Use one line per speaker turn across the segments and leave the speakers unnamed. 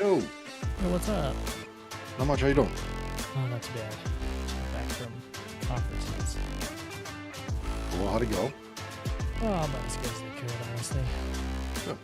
Yo,
Hey, what's up?
not much. How you doing?
Oh, not too bad. Just back from conferences.
Well, how'd it go?
Oh, about as good as they could, honestly.
Good.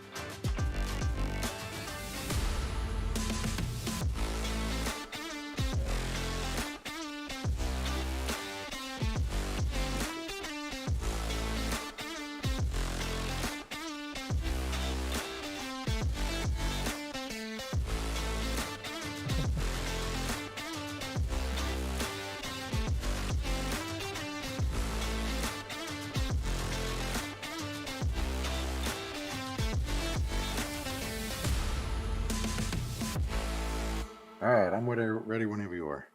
All right, I'm ready whenever you are.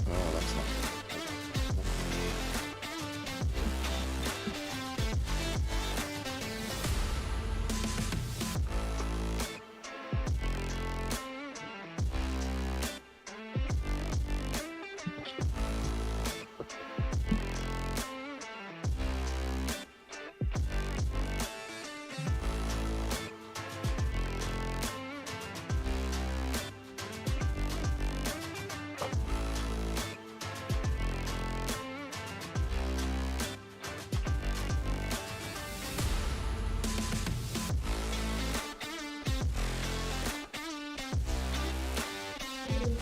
Oh, that's not good. Hold on. Let me.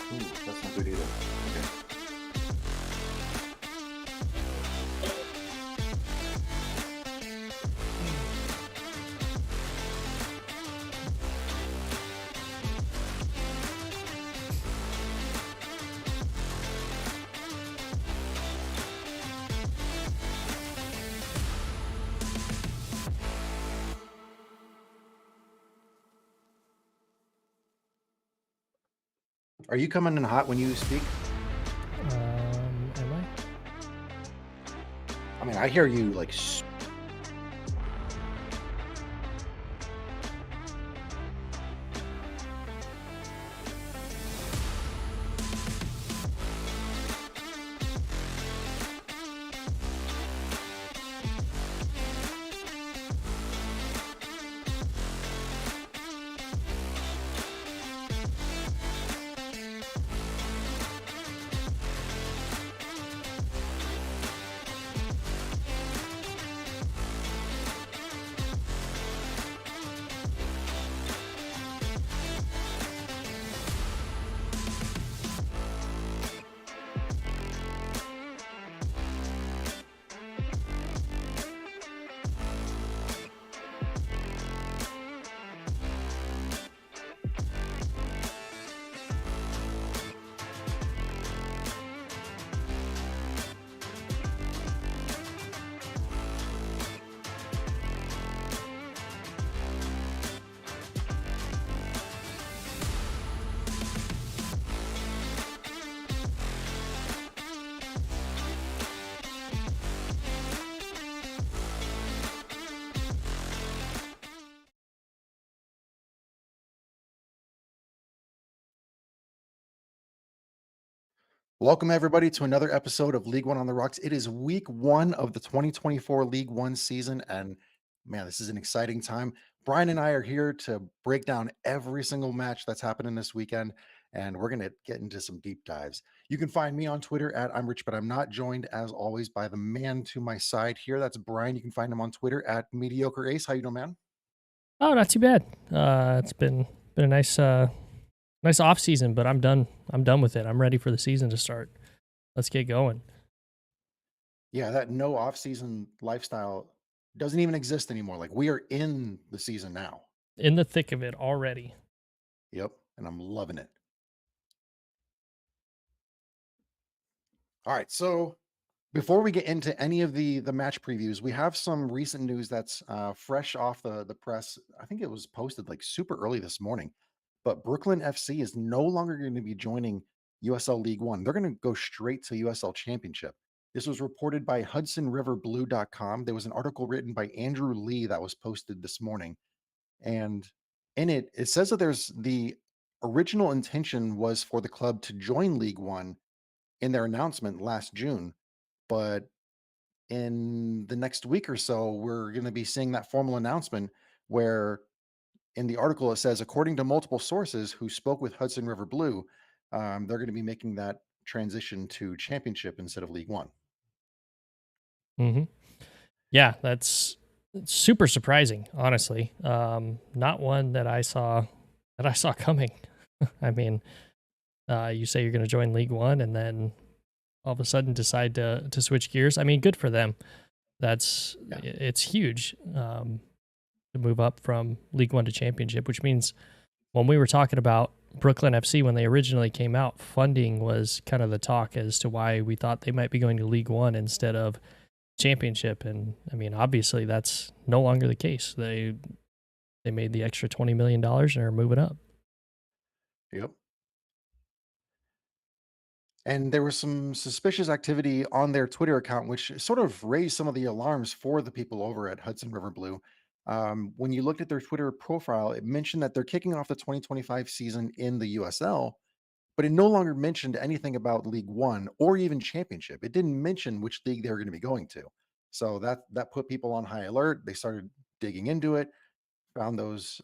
Ooh, that's not good either. Okay. Are you coming in hot when you speak?
Am I?
I mean, I hear you like. Welcome everybody to another episode of League One on the Rocks. It is week one of the 2024 League One season, and man, this is an exciting time. Brian and I are here to break down every single match that's happening this weekend, and we're gonna get into some deep dives. You can find me on Twitter at I'm Rich, but I'm not, joined as always by the man to my side here. That's Brian. You can find him on Twitter at Mediocre Ace. How you doing, man?
Oh, not too bad. It's been a nice off season, but I'm done. I'm done with it. I'm ready for the season to start. Let's get going.
Yeah, that no off-season lifestyle doesn't even exist anymore. Like we are in the season now.
In the thick of it already.
Yep, and I'm loving it. All right. So before we get into any of the match previews, we have some recent news that's fresh off the press. I think it was posted like super early this morning. But Brooklyn FC is no longer going to be joining USL League One. They're going to go straight to USL Championship. This was reported by HudsonRiverBlue.com. There was an article written by Andrew Lee that was posted this morning. And in it, it says that there's the original intention was for the club to join League One in their announcement last June. But in the next week or so, we're going to be seeing that formal announcement where in the article it says, according to multiple sources who spoke with Hudson River Blue, they're going to be making that transition to championship instead of League One.
Hmm. Yeah, that's super surprising, honestly. Not one that I saw coming. I mean, you say you're going to join League One, and then all of a sudden decide to switch gears. I mean, good for them.
Yeah.
It's huge to move up from League One to Championship, which means when we were talking about Brooklyn FC when they originally came out, funding was kind of the talk as to why we thought they might be going to League One instead of Championship. And I mean, obviously, that's no longer the case. They made the extra $20 million and are moving up.
Yep. And there was some suspicious activity on their Twitter account, which sort of raised some of the alarms for the people over at Hudson River Blue. When you looked at their Twitter profile, it mentioned that they're kicking off the 2025 season in the USL, but it no longer mentioned anything about League One or even Championship. It didn't mention which league they were going to be going to. So that put people on high alert. They started digging into it, found those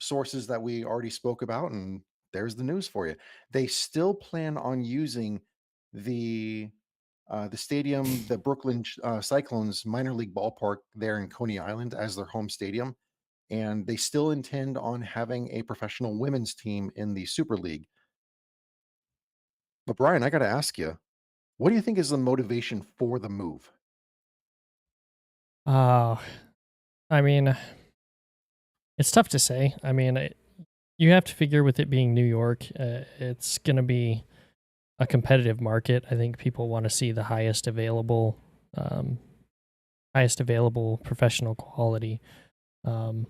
sources that we already spoke about, and there's the news for you. They still plan on using the the stadium, the Brooklyn Cyclones minor league ballpark there in Coney Island as their home stadium, and they still intend on having a professional women's team in the Super League. But Brian, I got to ask you, what do you think is the motivation for the move?
Uh, I mean, it's tough to say. I mean, you have to figure with it being New York, it's going to be a competitive market. I think people want to see the um, highest available professional quality. Um,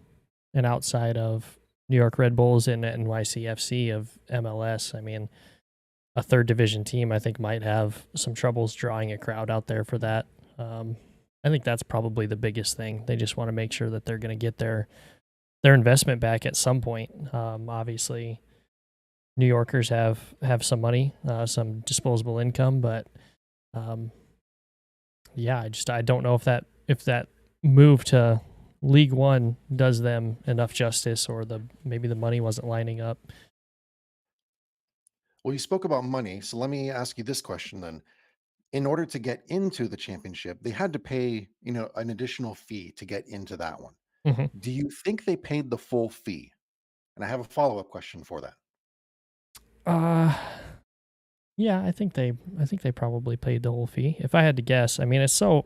and outside of New York Red Bulls and NYCFC of MLS, I mean, a third division team I think might have some troubles drawing a crowd out there for that. Um, I think that's probably the biggest thing. They just want to make sure that they're going to get their investment back at some point. Obviously, New Yorkers have some money, some disposable income, but um, yeah, I don't know if that move to League One does them enough justice, or maybe the money wasn't lining up.
Well, you spoke about money, so let me ask you this question then. In order to get into the championship, they had to pay, an additional fee to get into that one.
Hmm.
Do you think they paid the full fee? And I have a follow-up question for that.
Uh yeah, I think they probably paid the whole fee. If I had to guess, I mean, it's so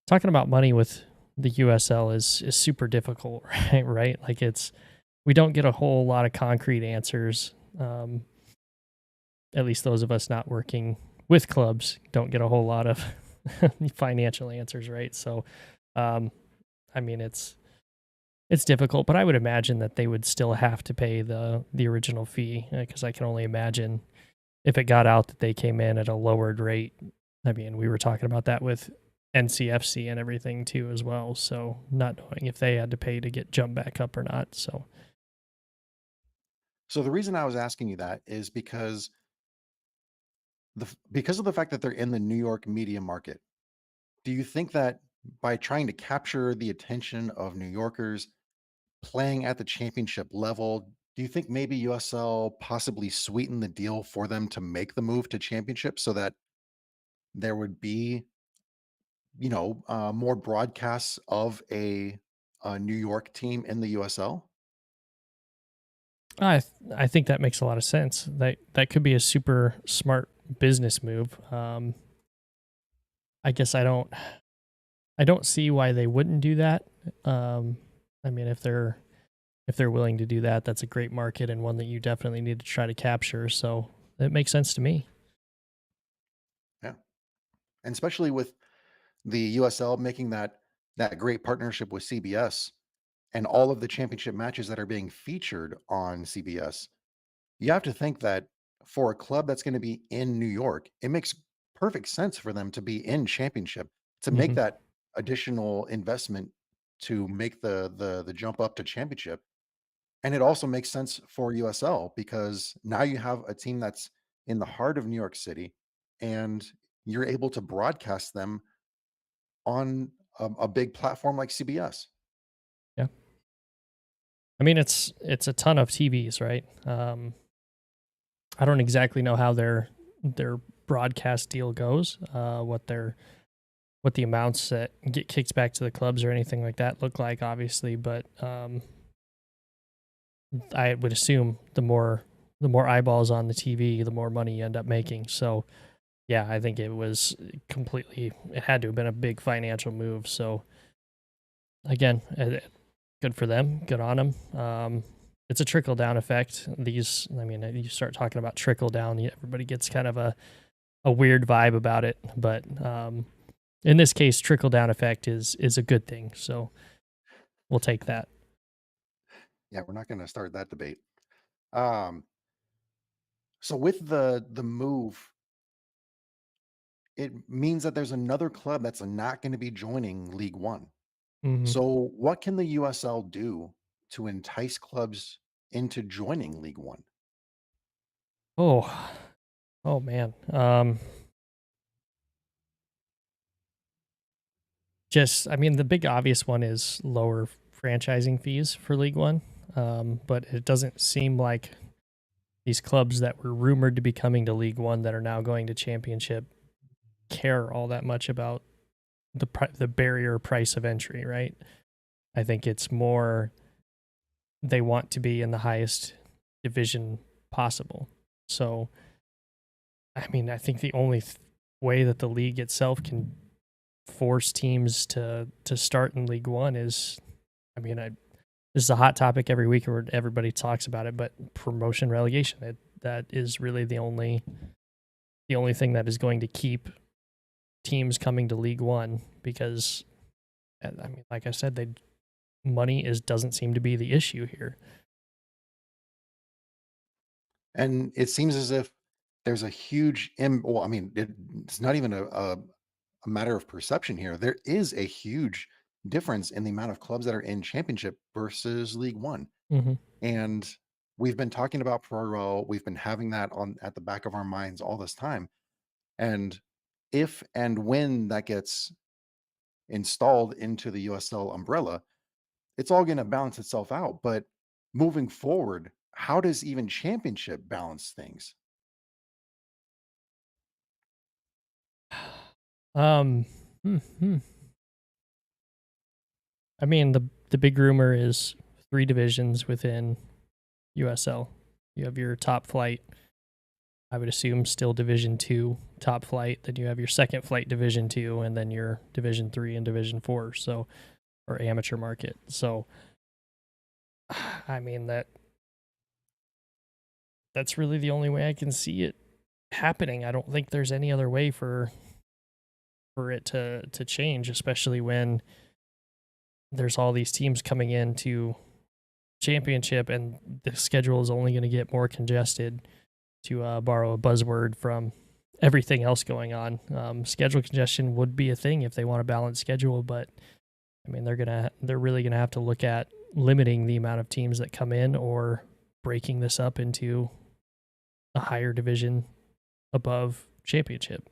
talking about money with the USL is super difficult, right? Right? Like we don't get a whole lot of concrete answers. At least those of us not working with clubs don't get a whole lot of financial answers, right? So, um, I mean, it's difficult, but I would imagine that they would still have to pay the original fee because I can only imagine if it got out that they came in at a lowered rate. I mean, we were talking about that with NCFC and everything too as well. So not knowing if they had to pay to get jumped back up or not. So
So the reason I was asking you that is because of the fact that they're in the New York media market. Do you think that by trying to capture the attention of New Yorkers playing at the championship level, do you think maybe USL possibly sweetened the deal for them to make the move to championship so that there would be, more broadcasts of a New York team in the USL?
I think that makes a lot of sense. That could be a super smart business move. I guess I don't see why they wouldn't do that. Um, I mean, if they're willing to do that, that's a great market and one that you definitely need to try to capture. So it makes sense to me.
And especially with the USL making that great partnership with CBS and all of the championship matches that are being featured on CBS, you have to think that for a club that's going to be in New York, it makes perfect sense for them to be in championship to make
Hmm.
that additional investment to make the jump up to championship. And it also makes sense for USL because now you have a team that's in the heart of New York City and you're able to broadcast them on a big platform like CBS.
Yeah. I mean, it's a ton of TVs, right? I don't exactly know how their broadcast deal goes, what the amounts that get kicked back to the clubs or anything like that look like, obviously, but I would assume the more eyeballs on the TV, the more money you end up making. So yeah, I think it was completely. It had to have been a big financial move. So again, good for them. Good on them. It's a trickle down effect. These, I mean, you start talking about trickle down, everybody gets kind of a weird vibe about it. But in this case, trickle down effect is a good thing. So we'll take that.
Yeah, we're not going to start that debate. Um, so with the move, it means that there's another club that's not going to be joining League One.
Hmm.
So what can the USL do to entice clubs into joining League One?
Oh, oh man. Just, I mean, the big obvious one is lower franchising fees for League One. But it doesn't seem like these clubs that were rumored to be coming to League One that are now going to Championship care all that much about the barrier price of entry, right? I think it's more they want to be in the highest division possible. So, I mean, I think the only way that the league itself can force teams to start in League One is, I mean, this is a hot topic every week where everybody talks about it, but promotion relegation, that is really the only thing that is going to keep teams coming to League One because, I mean, like I said, they money is doesn't seem to be the issue here.
And it seems as if there's a huge well, I mean, it's not even a matter of perception here. There is a huge difference in the amount of clubs that are in championship versus League One.
Hmm.
And we've been talking about pro row. We've been having that on at the back of our minds all this time. And if and when that gets installed into the USL umbrella, it's all going to balance itself out. But moving forward, how does even championship balance things?
Um, hmm, hmm. I mean, the big rumor is three divisions within USL. You have your top flight, I would assume still Division 2 top flight, then you have your second flight Division 2 and then your Division 3 and Division 4, so or amateur market. So I mean that's really the only way I can see it happening. I don't think there's any other way for it to change, especially when there's all these teams coming into championship and the schedule is only going to get more congested, to borrow a buzzword from everything else going on. Schedule congestion would be a thing if they want to balance schedule, but I mean they're really gonna have to look at limiting the amount of teams that come in or breaking this up into a higher division above championship.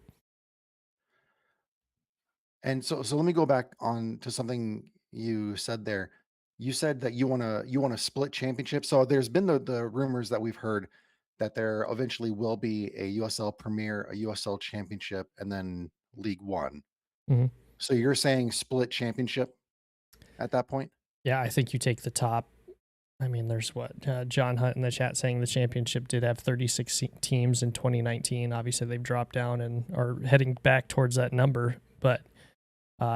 And so let me go back on to something you said there. You said that you want to split championship. So there's been the rumors that we've heard that there eventually will be a USL Premier, a USL Championship, and then League One.
Hmm.
So you're saying split championship at that point?
Yeah, I think you take the top. I mean, there's what John Hunt in the chat saying the championship did have 36 teams in 2019. Obviously, they've dropped down and are heading back towards that number. But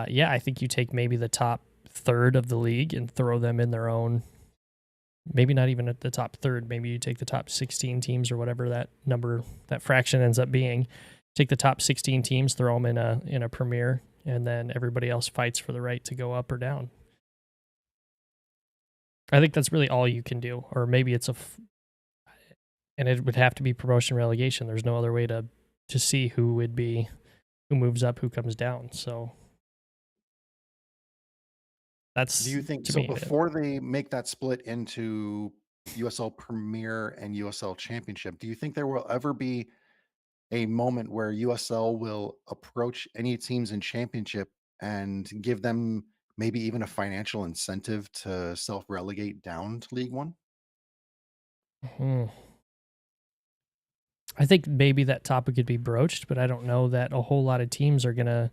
yeah, I think you take maybe the top third of the league and throw them in their own. Maybe not even at the top third. Maybe you take the top 16 teams or whatever that number, that fraction ends up being. take the top 16 teams, throw them in a premier, and then everybody else fights for the right to go up or down. I think that's really all you can do, or maybe and it would have to be promotion relegation. There's no other way to see who moves up, who comes down. So
Do
that's
you think
to
so
me it.
before they make that split into USL Premier and USL Championship, do you think there will ever be a moment where USL will approach any teams in championship and give them maybe even a financial incentive to self-relegate down to League One?
Hmm. I think maybe that topic could be broached, but I don't know that a whole lot of teams are gonna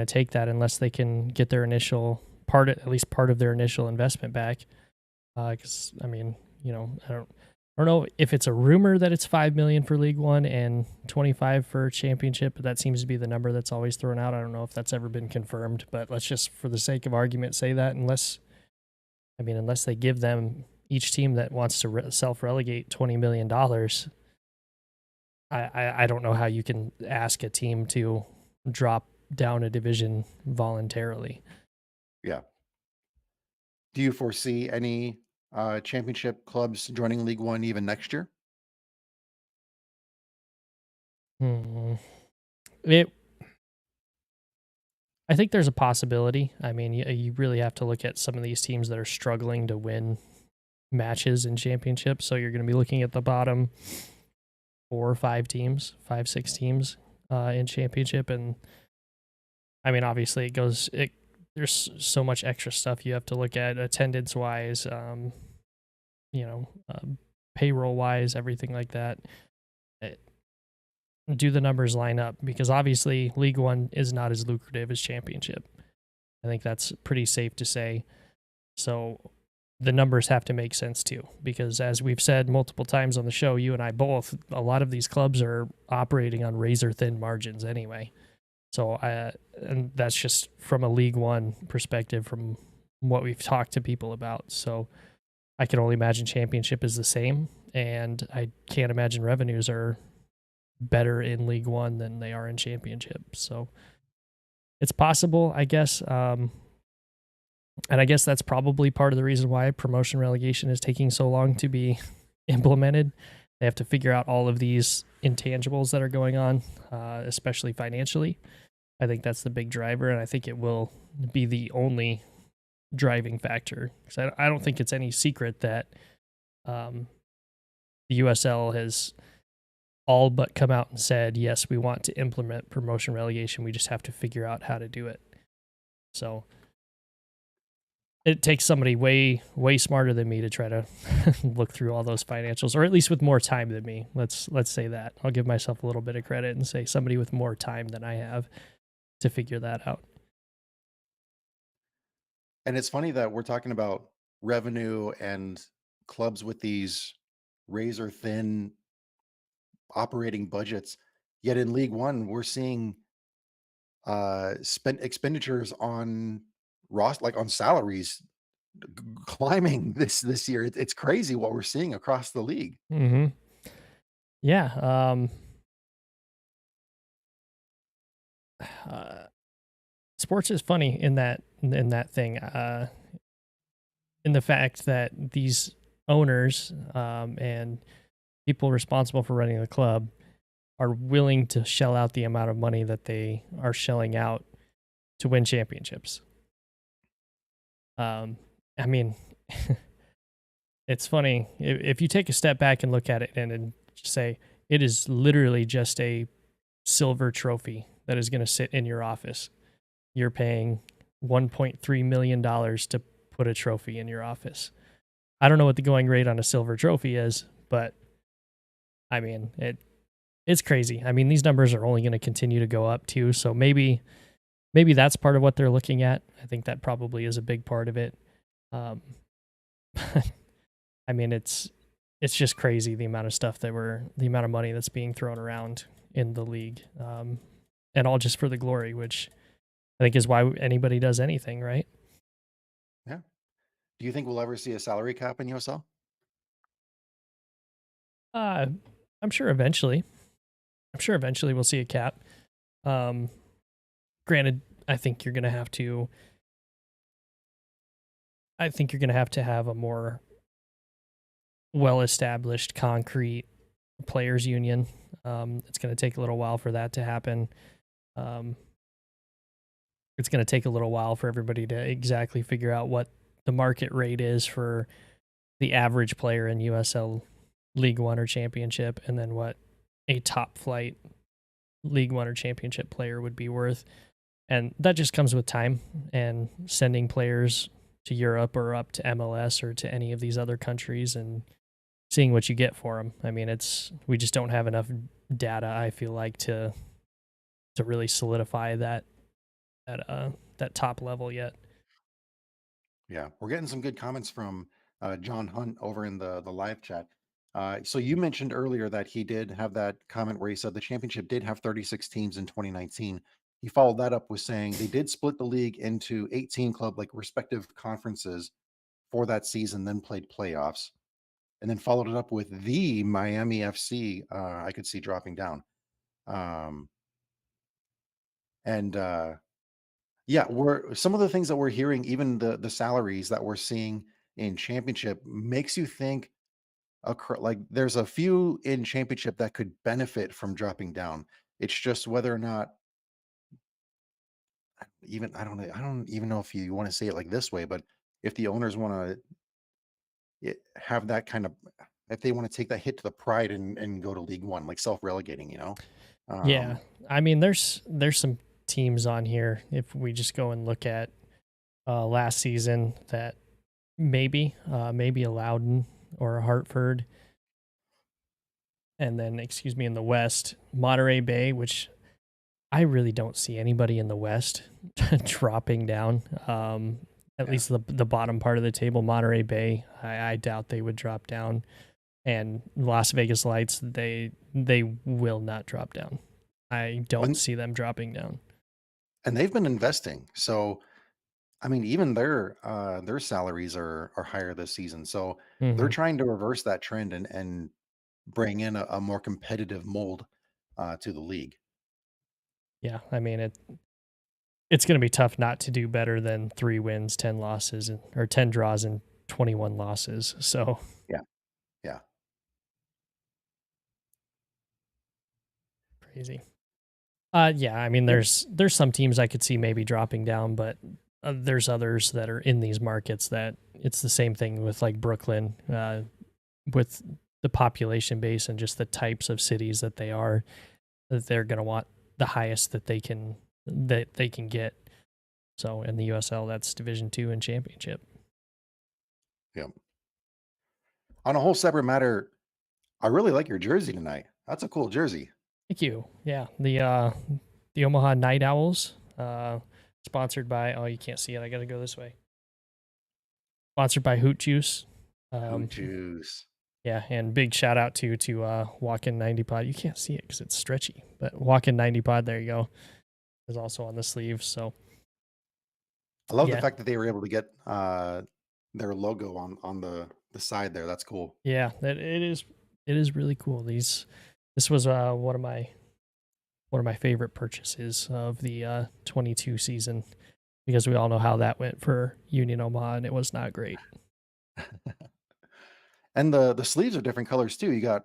take that unless they can get their initial at least part of their initial investment back. Because I mean, I don't know if it's a rumor that it's 5 million for League One and 25 for Championship, but that seems to be the number that's always thrown out. I don't know if that's ever been confirmed, but let's just, for the sake of argument, say that unless they give them each team that wants to self relegate $20 million, I don't know how you can ask a team to drop down a division voluntarily.
Yeah. Do you foresee any championship clubs joining League One even next year?
Hmm. It I think there's a possibility. I mean, you really have to look at some of these teams that are struggling to win matches in championships. So you're going to be looking at the bottom 4 or 5 teams, 5, 6 teams in championship, and I mean, obviously, it goes. It There's so much extra stuff you have to look at attendance wise, you know, payroll wise, everything like that. Eh, Do the numbers line up? Because obviously, League One is not as lucrative as Championship. I think that's pretty safe to say. So the numbers have to make sense too, because as we've said multiple times on the show, you and I both, a lot of these clubs are operating on razor thin margins anyway. So and that's just from a League One perspective, from what we've talked to people about. So I can only imagine Championship is the same, and I can't imagine revenues are better in League One than they are in Championship. So it's possible, I guess. And I guess that's probably part of the reason why promotion relegation is taking so long to be implemented. They have to figure out all of these intangibles that are going on, especially financially. I think that's the big driver, and I think it will be the only driving factor. Because I don't think it's any secret that um, the USL has all but come out and said, yes, we want to implement promotion relegation. We just have to figure out how to do it. So it takes somebody way smarter than me to try to look through all those financials, or at least with more time than me. Let's say that. I'll give myself a little bit of credit and say somebody with more time than I have to figure that out.
And it's funny that we're talking about revenue and clubs with these razor thin operating budgets. Yet in League One, we're seeing spent expenditures on like on salaries climbing this year. It's crazy what we're seeing across the league.
Hmm. Yeah. Uh, Sports is funny in that thing. In the fact that these owners and people responsible for running the club are willing to shell out the amount of money that they are shelling out to win championships. Um, I mean, it's funny if you take a step back and look at it and say it is literally just a silver trophy that is going to sit in your office. You're paying $1.3 million to put a trophy in your office. I don't know what the going rate on a silver trophy is, but I mean it's crazy. I mean, these numbers are only going to continue to go up too. So maybe that's part of what they're looking at. I think that probably is a big part of it. Um, I mean, it's just crazy the amount of money that's being thrown around in the league, and all just for the glory, which I think is why anybody does anything, right?
Yeah. Do you think we'll ever see a salary cap in USL?
Uh, I'm sure eventually. I'm sure eventually we'll see a cap. Um, Granted, I think you're gonna have to. I think you're gonna have to have a more well-established, concrete players union. It's gonna take a little while for that to happen. Um, it's gonna take a little while for everybody to exactly figure out what the market rate is for the average player in USL League One or Championship, and then what a top flight League One or Championship player would be worth. And that just comes with time and sending players to Europe or up to MLS or to any of these other countries and seeing what you get for them. I mean, we just don't have enough data. I feel like to really solidify that top level yet.
Yeah, we're getting some good comments from John Hunt over in the live chat. So you mentioned earlier that he did have that comment where he said the championship did have 36 teams in 2019. He followed that up with saying they did split the league into 18 club like respective conferences for that season, then played playoffs, and then followed it up with the Miami FC. I could see dropping down, um, and yeah, we're some of the things that we're hearing, even the salaries that we're seeing in championship makes you think like there's a few in championship that could benefit from dropping down. It's just whether or not even I don't even know if you want to say it like this way, but if the owners want to have that kind of if they want to take that hit to the pride and go to League One, like self-relegating, you know?
Yeah,
Um,
I mean, there's some teams on here if we just go and look at last season that maybe a Loudon or a Hartford, and then excuse me in the West, Monterey Bay, which I really don't see anybody in the West dropping down. At
yeah.
least the bottom part of the table, Monterey Bay, I doubt they would drop down. And Las Vegas Lights, they will not drop down. I don't
And
see them dropping down.
and they've been investing. So I mean, even their salaries are higher this season. So they're
Hmm.
trying to reverse that trend and bring in a more competitive mold to the league.
Yeah, I mean it's going to be tough not to do better than 3 wins, 10 losses, or 10 draws and 21 losses. So
Yeah, yeah.
crazy. Yeah, I mean,
Yep.
there's some teams I could see maybe dropping down, but there's others that are in these markets that it's the same thing with like Brooklyn, with the population base and just the types of cities that they are, that they're going to want the highest that they can get. So in the USL, that's Division Two and Championship.
Yep. On a whole separate matter, I really like your jersey tonight. That's a cool jersey.
Thank you. Yeah, the Omaha Night Owls, sponsored by. Oh, you can't see it. I got to go this way. Sponsored by Hoot Juice.
Hoot
Um,
juice.
Yeah, and big shout out to Walkin 90 Pod. You can't see it because it's stretchy, but Walkin 90 Pod, there you go, is also on the sleeve. So
I love the
yeah,
fact that they were able to get their logo on the side there. That's cool.
yeah, it is really cool. This was one of my favorite purchases of the 22 season, because we all know how that went for Union Omaha, and it was not great.
And the sleeves are different colors too. You got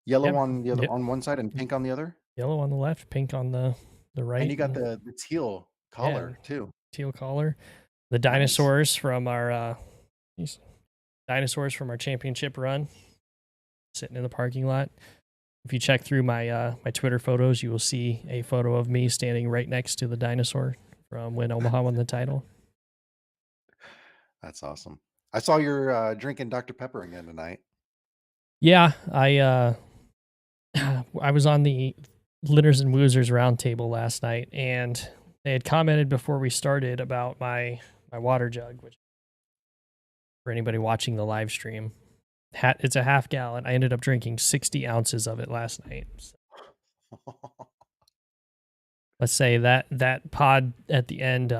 yellow
Yep,
on the other
yep.
on one side and pink on the other,
Yellow on the left, pink on the
and
right,
you got the teal
yeah, and
collar too.
teal collar. The
Nice.
these dinosaurs from our championship run sitting in the parking lot. If you check through my Twitter photos, you will see a photo of me standing right next to the dinosaur from when Omaha won the title.
That's awesome. I saw you're drinking Dr. Pepper again tonight.
Yeah, I was on the Linners and Woozers roundtable last night, and they had commented before we started about my water jug, which for anybody watching the live stream, it's a half gallon. I ended up drinking 60 ounces of it last night. So let's say that pod at the end,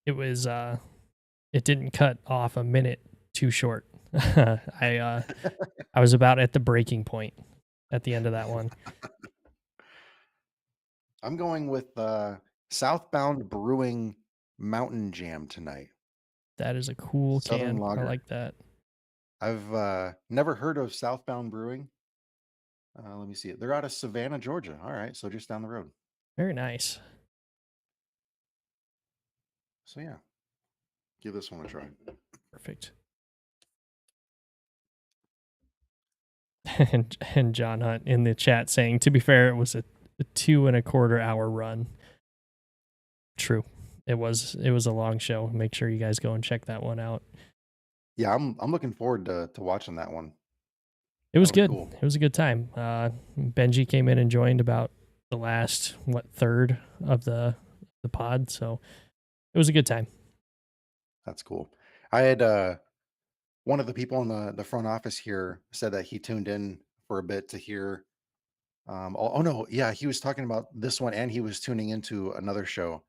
it was it didn't cut off a minute too short. I I was about at the breaking point. at the end of that one.
I'm going with Southbound Brewing Mountain Jam tonight.
That is a cool
Southern
can. I
Lager.
like that.
I've never heard of Southbound Brewing. Let me see it. They're out of Savannah, Georgia. All right, so just down the road.
Very nice.
So yeah, give this one a try.
Perfect. And John Hunt in the chat saying, to be fair, it was a 2.25 hour run. True. It was a long show. Make sure you guys go and check that one out.
Yeah, I'm looking forward to watching that one.
It was
That'll be
good.
cool.
It was a good time. Benji came in and joined about the last third of the pod, so it was a good time.
That's cool. I had one of the people in the front office here said that he tuned in for a bit to hear. Oh no, yeah, he was talking about this one, and he was tuning into another show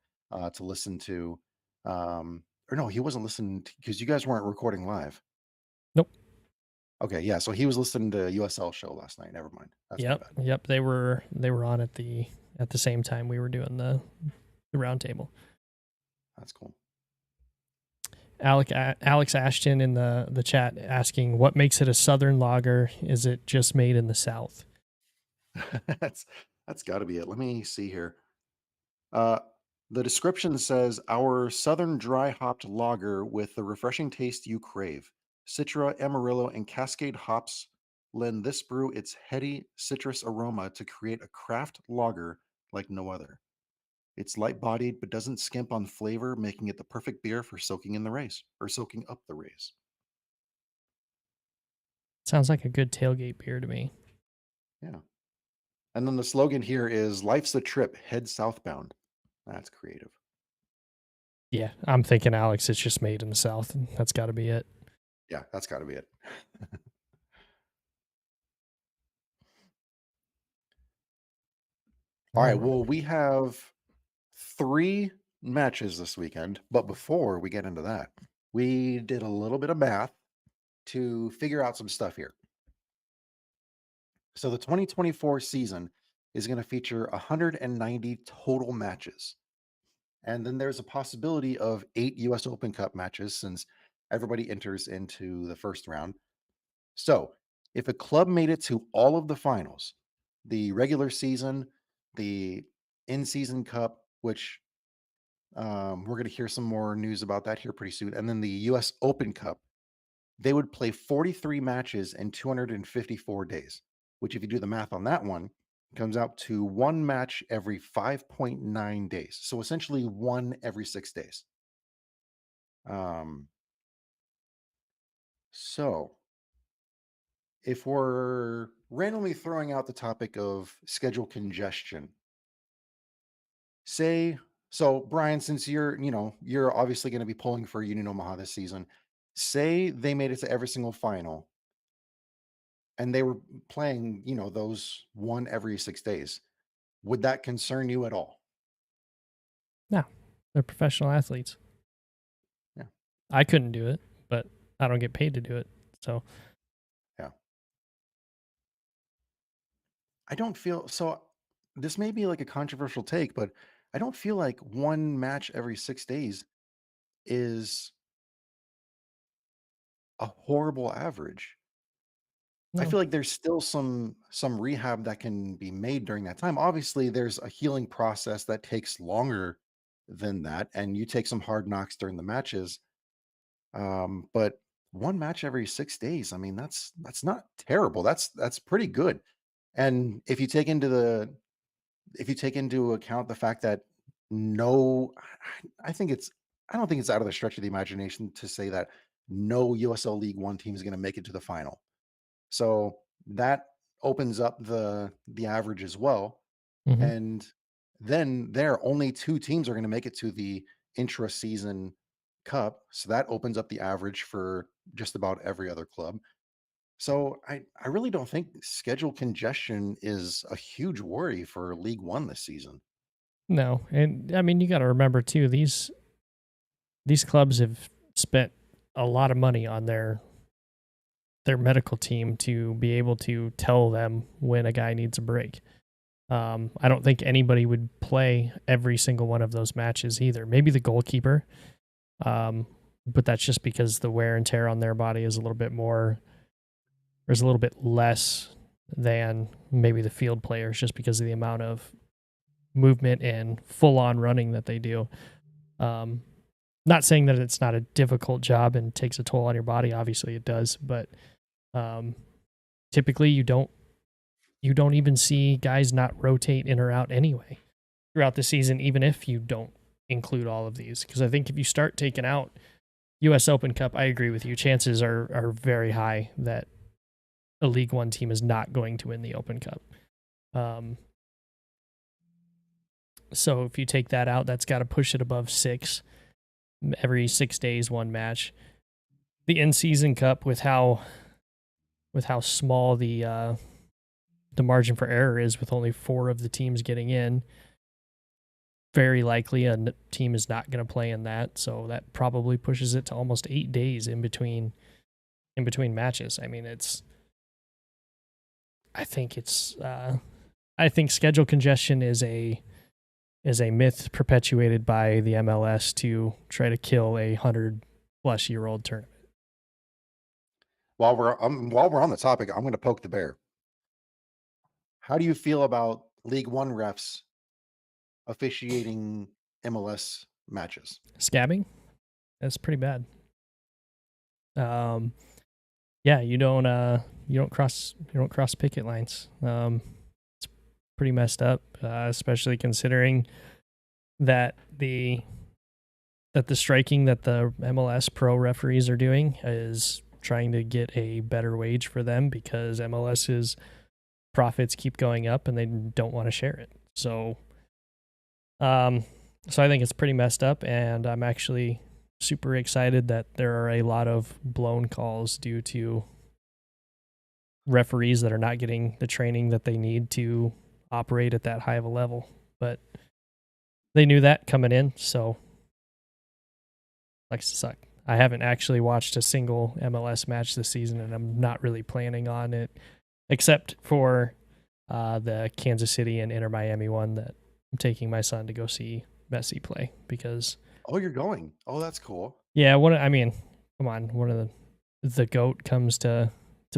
to listen to. Or no, he wasn't listening because you guys weren't recording live.
Nope.
Okay, yeah, so he was listening to USL show last night. Never mind, that's my
Yep.
bad.
Yep. They were on at the same time we were doing the round table.
That's cool.
Alex Ashton in the chat asking, what makes it a Southern lager? Is it just made in the South?
that's that's got to be it. Let me see here. Uh, the description says our southern dry hopped lager with the refreshing taste you crave. Citra, Amarillo, and Cascade hops lend this brew its heady citrus aroma to create a craft lager like no other. It's light bodied but doesn't skimp on flavor, making it the perfect beer for soaking in the race or soaking up the race.
Sounds like a good tailgate beer to me.
Yeah. And then the slogan here is Life's a trip, head southbound. That's creative.
Yeah, I'm thinking Alex, it's just made in the South. That's got to be it.
Yeah, that's got to be it. All right.
All right.
Well, we have 3 matches this weekend, but before we get into that, we did a little bit of math to figure out some stuff here. So the 2024 season is going to feature 190 total matches. And then there's a possibility of 8 US Open Cup matches since everybody enters into the first round. So, if a club made it to all of the finals, the regular season, the in-season cup, which we're going to hear some more news about that here pretty soon, and then the US Open Cup, they would play 43 matches in 254 days, which, if you do the math on that one, comes out to one match every 5.9 days. So essentially one every 6 days. Um, so if we're randomly throwing out the topic of schedule congestion, say, so Brian, since you're obviously going to be pulling for Union Omaha this season, say they made it to every single final and they were playing, those one every 6 days. Would that concern you at all?
No, they're professional athletes.
Yeah.
I couldn't do it, but I don't get paid to do it. So
Yeah. I don't feel so. This may be like a controversial take, but I don't feel like one match every 6 days is a horrible average. I
no,
feel like there's still some rehab that can be made during that time. Obviously, there's a healing process that takes longer than that, and you take some hard knocks during the matches. But one match every 6 days, I mean, that's not terrible. That's pretty good. And if you take into account the fact that no, I think it's I don't think it's out of the stretch of the imagination to say that no USL League One team is going to make it to the final. So that opens up the average as well.
hmm
And then there only 2 teams are going to make it to the intra-season cup. So that opens up the average for just about every other club. So I really don't think schedule congestion is a huge worry for League One this season.
no, and I mean you got to remember too, these clubs have spent a lot of money on their medical team to be able to tell them when a guy needs a break. I don't think anybody would play every single one of those matches either. Maybe the goalkeeper, um, but that's just because the wear and tear on their body is a little bit more. There's a little bit less than maybe the field players, just because of the amount of movement and full on running that they do. Um, Not saying that it's not a difficult job and takes a toll on your body. Obviously, it does, but um, typically you don't even see guys not rotate in or out anyway throughout the season, even if you don't include all of these. Because I think if you start taking out U.S. Open Cup, I agree with you. Chances are very high that a League One team is not going to win the Open Cup. Um, so if you take that out, that's got to push it above 6. Every 6 days, one match. The in-season cup, with how small the margin for error is, with only 4 of the teams getting in, very likely a team is not going to play in that. So that probably pushes it to almost 8 days in between matches. I mean, I think it's I think schedule congestion is a myth perpetuated by the MLS to try to kill a 100-plus-year-old tournament.
While we're on the topic, I'm going to poke the bear. How do you feel about League One refs officiating MLS matches?
Scabbing, that's pretty bad. Um, yeah, you don't cross picket lines. It's pretty messed up, especially considering that the striking that the MLS pro referees are doing is trying to get a better wage for them, because MLS's profits keep going up and they don't want to share it. Um, so I think it's pretty messed up, and I'm actually super excited that there are a lot of blown calls due to referees that are not getting the training that they need to operate at that high of a level. But they knew that coming in, so likes to suck. I haven't actually watched a single MLS match this season, and I'm not really planning on it, except for the Kansas City and Inter Miami one that I'm taking my son to go see Messi play, because
Oh, you're going. Oh, that's cool.
yeah, come on, one of the goat comes to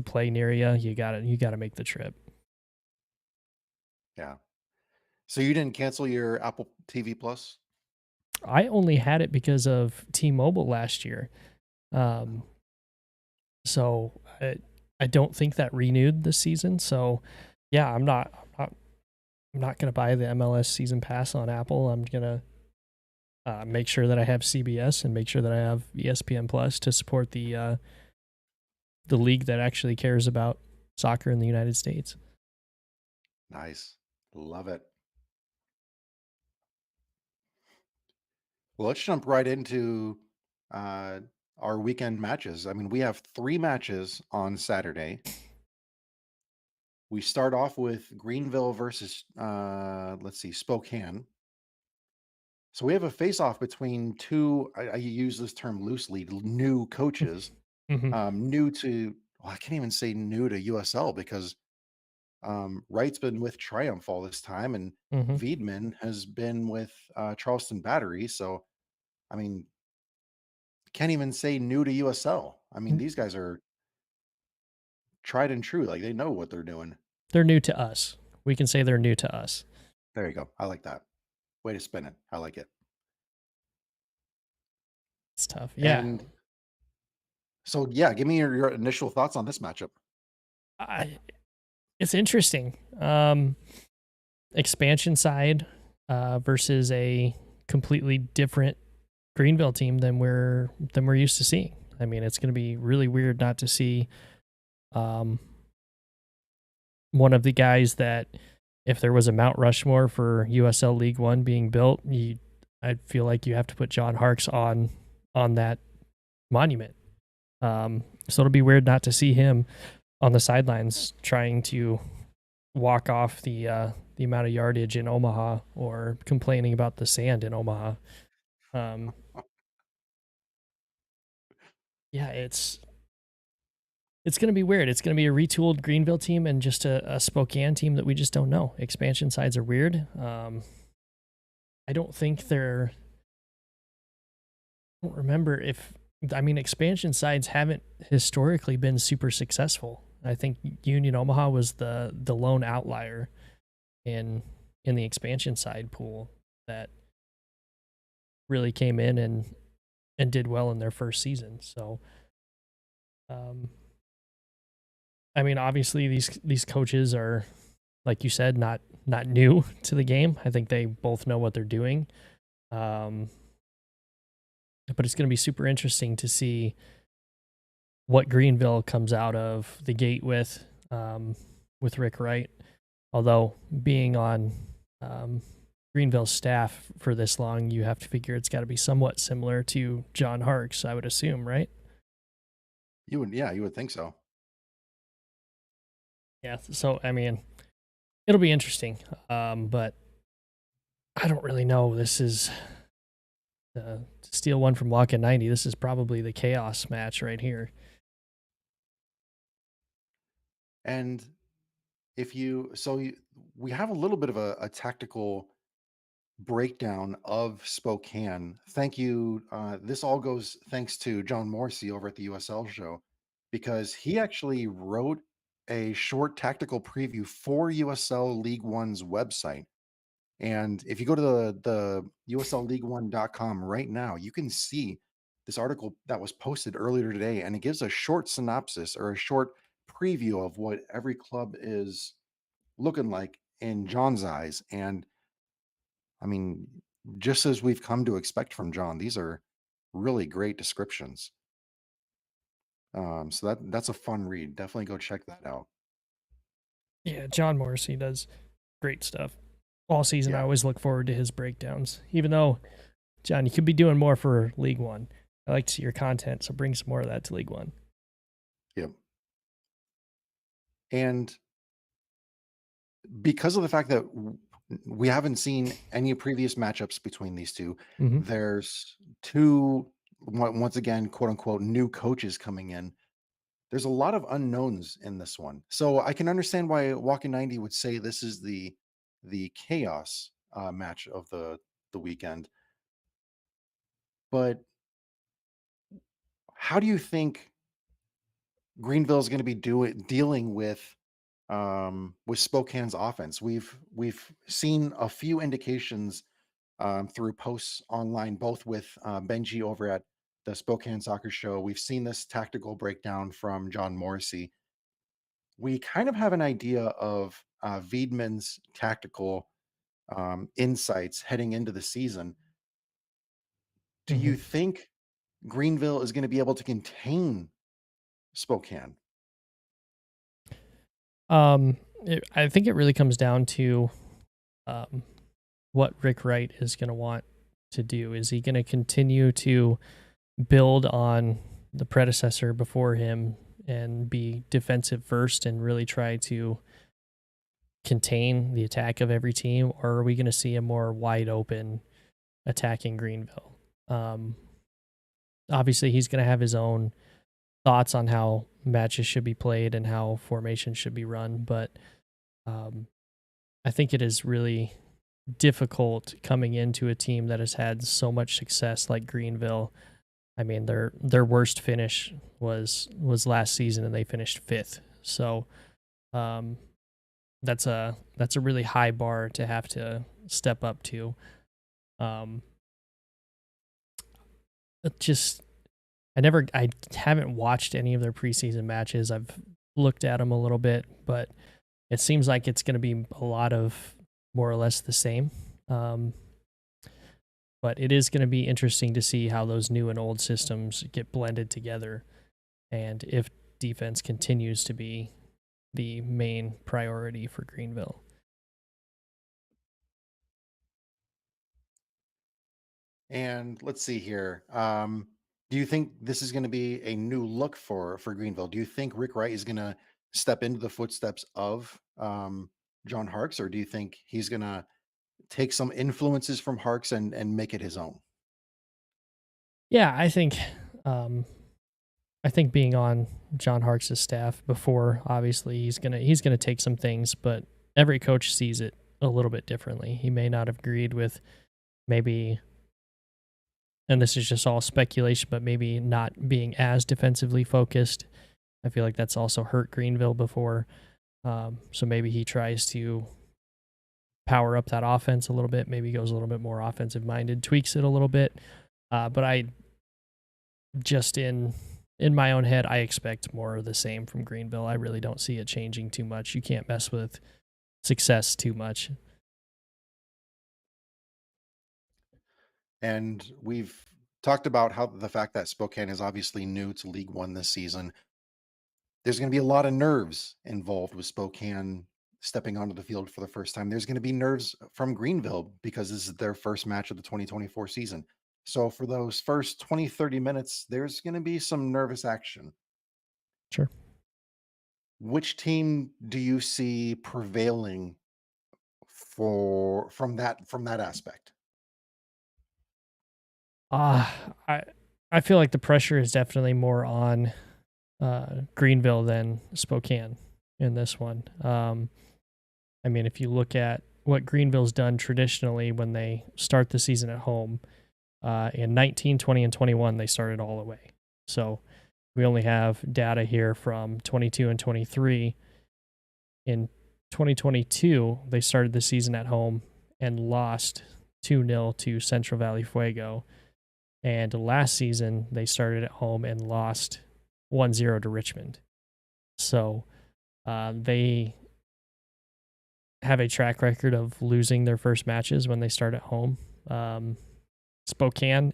play near you, you gotta make the trip.
Yeah. So you didn't cancel your Apple TV Plus?
I only had it because of T-Mobile last year. Um, so I don't think that renewed this season. So yeah, I'm not gonna buy the MLS season pass on Apple. I'm gonna make sure that I have CBS and make sure that I have ESPN Plus to support the league that actually cares about soccer in the United States.
Nice. Love it. Well, let's jump right into uh, our weekend matches. I mean, we have 3 matches on Saturday. We start off with Greenville versus, let's see, Spokane. So we have a face-off between two, I use this term loosely, new coaches,
Mm-hmm.
new to, well, I can't even say new to USL, because Wright's been with Triumph all this time, and
Mm-hmm.
Wiedemann has been with Charleston Battery. So, I mean, can't even say new to USL. I mean, these guys are tried and true. Like, they know what they're doing.
They're new to us. We can say they're new to us.
There you go. I like that. Way to spin it. I like it.
It's tough. Yeah.
And so, yeah, give me your initial thoughts on this matchup.
I, it's interesting. Expansion side versus a completely different Greenville team than we're used to seeing. I mean, it's going to be really weird not to see um, one of the guys that, if there was a Mount Rushmore for USL League One being built, I feel like you have to put John Harkes on that monument. So it'll be weird not to see him on the sidelines trying to walk off the amount of yardage in Omaha, or complaining about the sand in Omaha. Um, yeah, it's going to be weird. It's going to be a retooled Greenville team and just a Spokane team that we just don't know. Expansion sides are weird. I don't think they're. I don't remember if. I mean, expansion sides haven't historically been super successful. I think Union Omaha was the lone outlier in the expansion side pool that really came in and did well in their first season. So, um, I mean, obviously these coaches are, like you said, not new to the game. I think they both know what they're doing. Um, but it's going to be super interesting to see what Greenville comes out of the gate with Rick Wright. Although being on um, Greenville's staff for this long, you have to figure it's got to be somewhat similar to John Harkes, I would assume, right?
You would think so.
Yeah. So I mean, it'll be interesting. But I don't really know. This is to steal one from Walking 90. This is probably the chaos match right here.
And if you, so you, we have a little bit of a tactical breakdown of Spokane. Thank you. This all goes thanks to John Morrissey over at the USL show, because he actually wrote a short tactical preview for USL League One's website. And if you go to the USLLeague1.com right now, you can see this article that was posted earlier today, and it gives a short synopsis or a short preview of what every club is looking like in John's eyes. And I mean, just as we've come to expect from John, these are really great descriptions. So that's a fun read. Definitely go check that out.
Yeah, John Morrissey does great stuff. All season, I
Yeah.
always look forward to his breakdowns. Even though, John, you could be doing more for League One. I like to see your content, so bring some more of that to League One.
Yep. And because of the fact that we haven't seen any previous matchups between these two,
Mm-hmm.
there's two, once again, quote unquote, new coaches coming in. There's a lot of unknowns in this one. So I can understand why Walking 90 would say this is the chaos match of the weekend. But how do you think Greenville is going to be dealing with Spokane's offense? We've seen a few indications through posts online, both with Benji over at the Spokane Soccer Show. We've seen this tactical breakdown from John Morrissey. We kind of have an idea of Wiedmann's tactical insights heading into the season. Do
Mm-hmm.
you think Greenville is going to be able to contain Spokane?
I think it really comes down to um, what Rick Wright is going to want to do. Is he going to continue to build on the predecessor before him and be defensive first and really try to contain the attack of every team, or are we going to see a more wide open attacking Greenville? Um, Obviously, he's going to have his own thoughts on how matches should be played and how formations should be run, but um, I think it is really difficult coming into a team that has had so much success like Greenville. I mean, their worst finish was last season, and they finished fifth. So um, that's a really high bar to have to step up to. Um, it just I haven't watched any of their preseason matches. I've looked at them a little bit, but it seems like it's going to be a lot of more or less the same. Um, but it is going to be interesting to see how those new and old systems get blended together, and if defense continues to be the main priority for Greenville.
And let's see here. Do you think this is going to be a new look for Greenville? Do you think Rick Wright is going to step into the footsteps of John Harkes, or do you think he's going to take some influences from Harkes and make it his own?
Yeah, um, I think being on John Harkes' staff before, obviously he's gonna take some things, but every coach sees it a little bit differently. He may not have agreed with maybe, and this is just all speculation, but maybe not being as defensively focused. I feel like that's also hurt Greenville before. So maybe he tries to power up that offense a little bit. Maybe goes a little bit more offensive minded, tweaks it a little bit. But I just in my own head, I expect more of the same from Greenville. I really don't see it changing too much. You can't mess with success too much.
And we've talked about how the fact that Spokane is obviously new to League One this season. There's going to be a lot of nerves involved with Spokane stepping onto the field for the first time. There's going to be nerves from Greenville because this is their first match of the 2024 season. So for those first 20, 30 minutes, there's going to be some nervous action.
Sure.
Which team do you see prevailing for from that aspect?
Uh I I feel like the pressure is definitely more on Greenville than Spokane in this one. I mean, if you look at what Greenville's done traditionally when they start the season at home, in 19, 20, and 21, they started all away. So we only have data here from 22 and 23. In 2022, they started the season at home and lost 2-0 to Central Valley Fuego. And last season, they started at home and lost 1-0 to Richmond. So they have a track record of losing their first matches when they start at home. Spokane,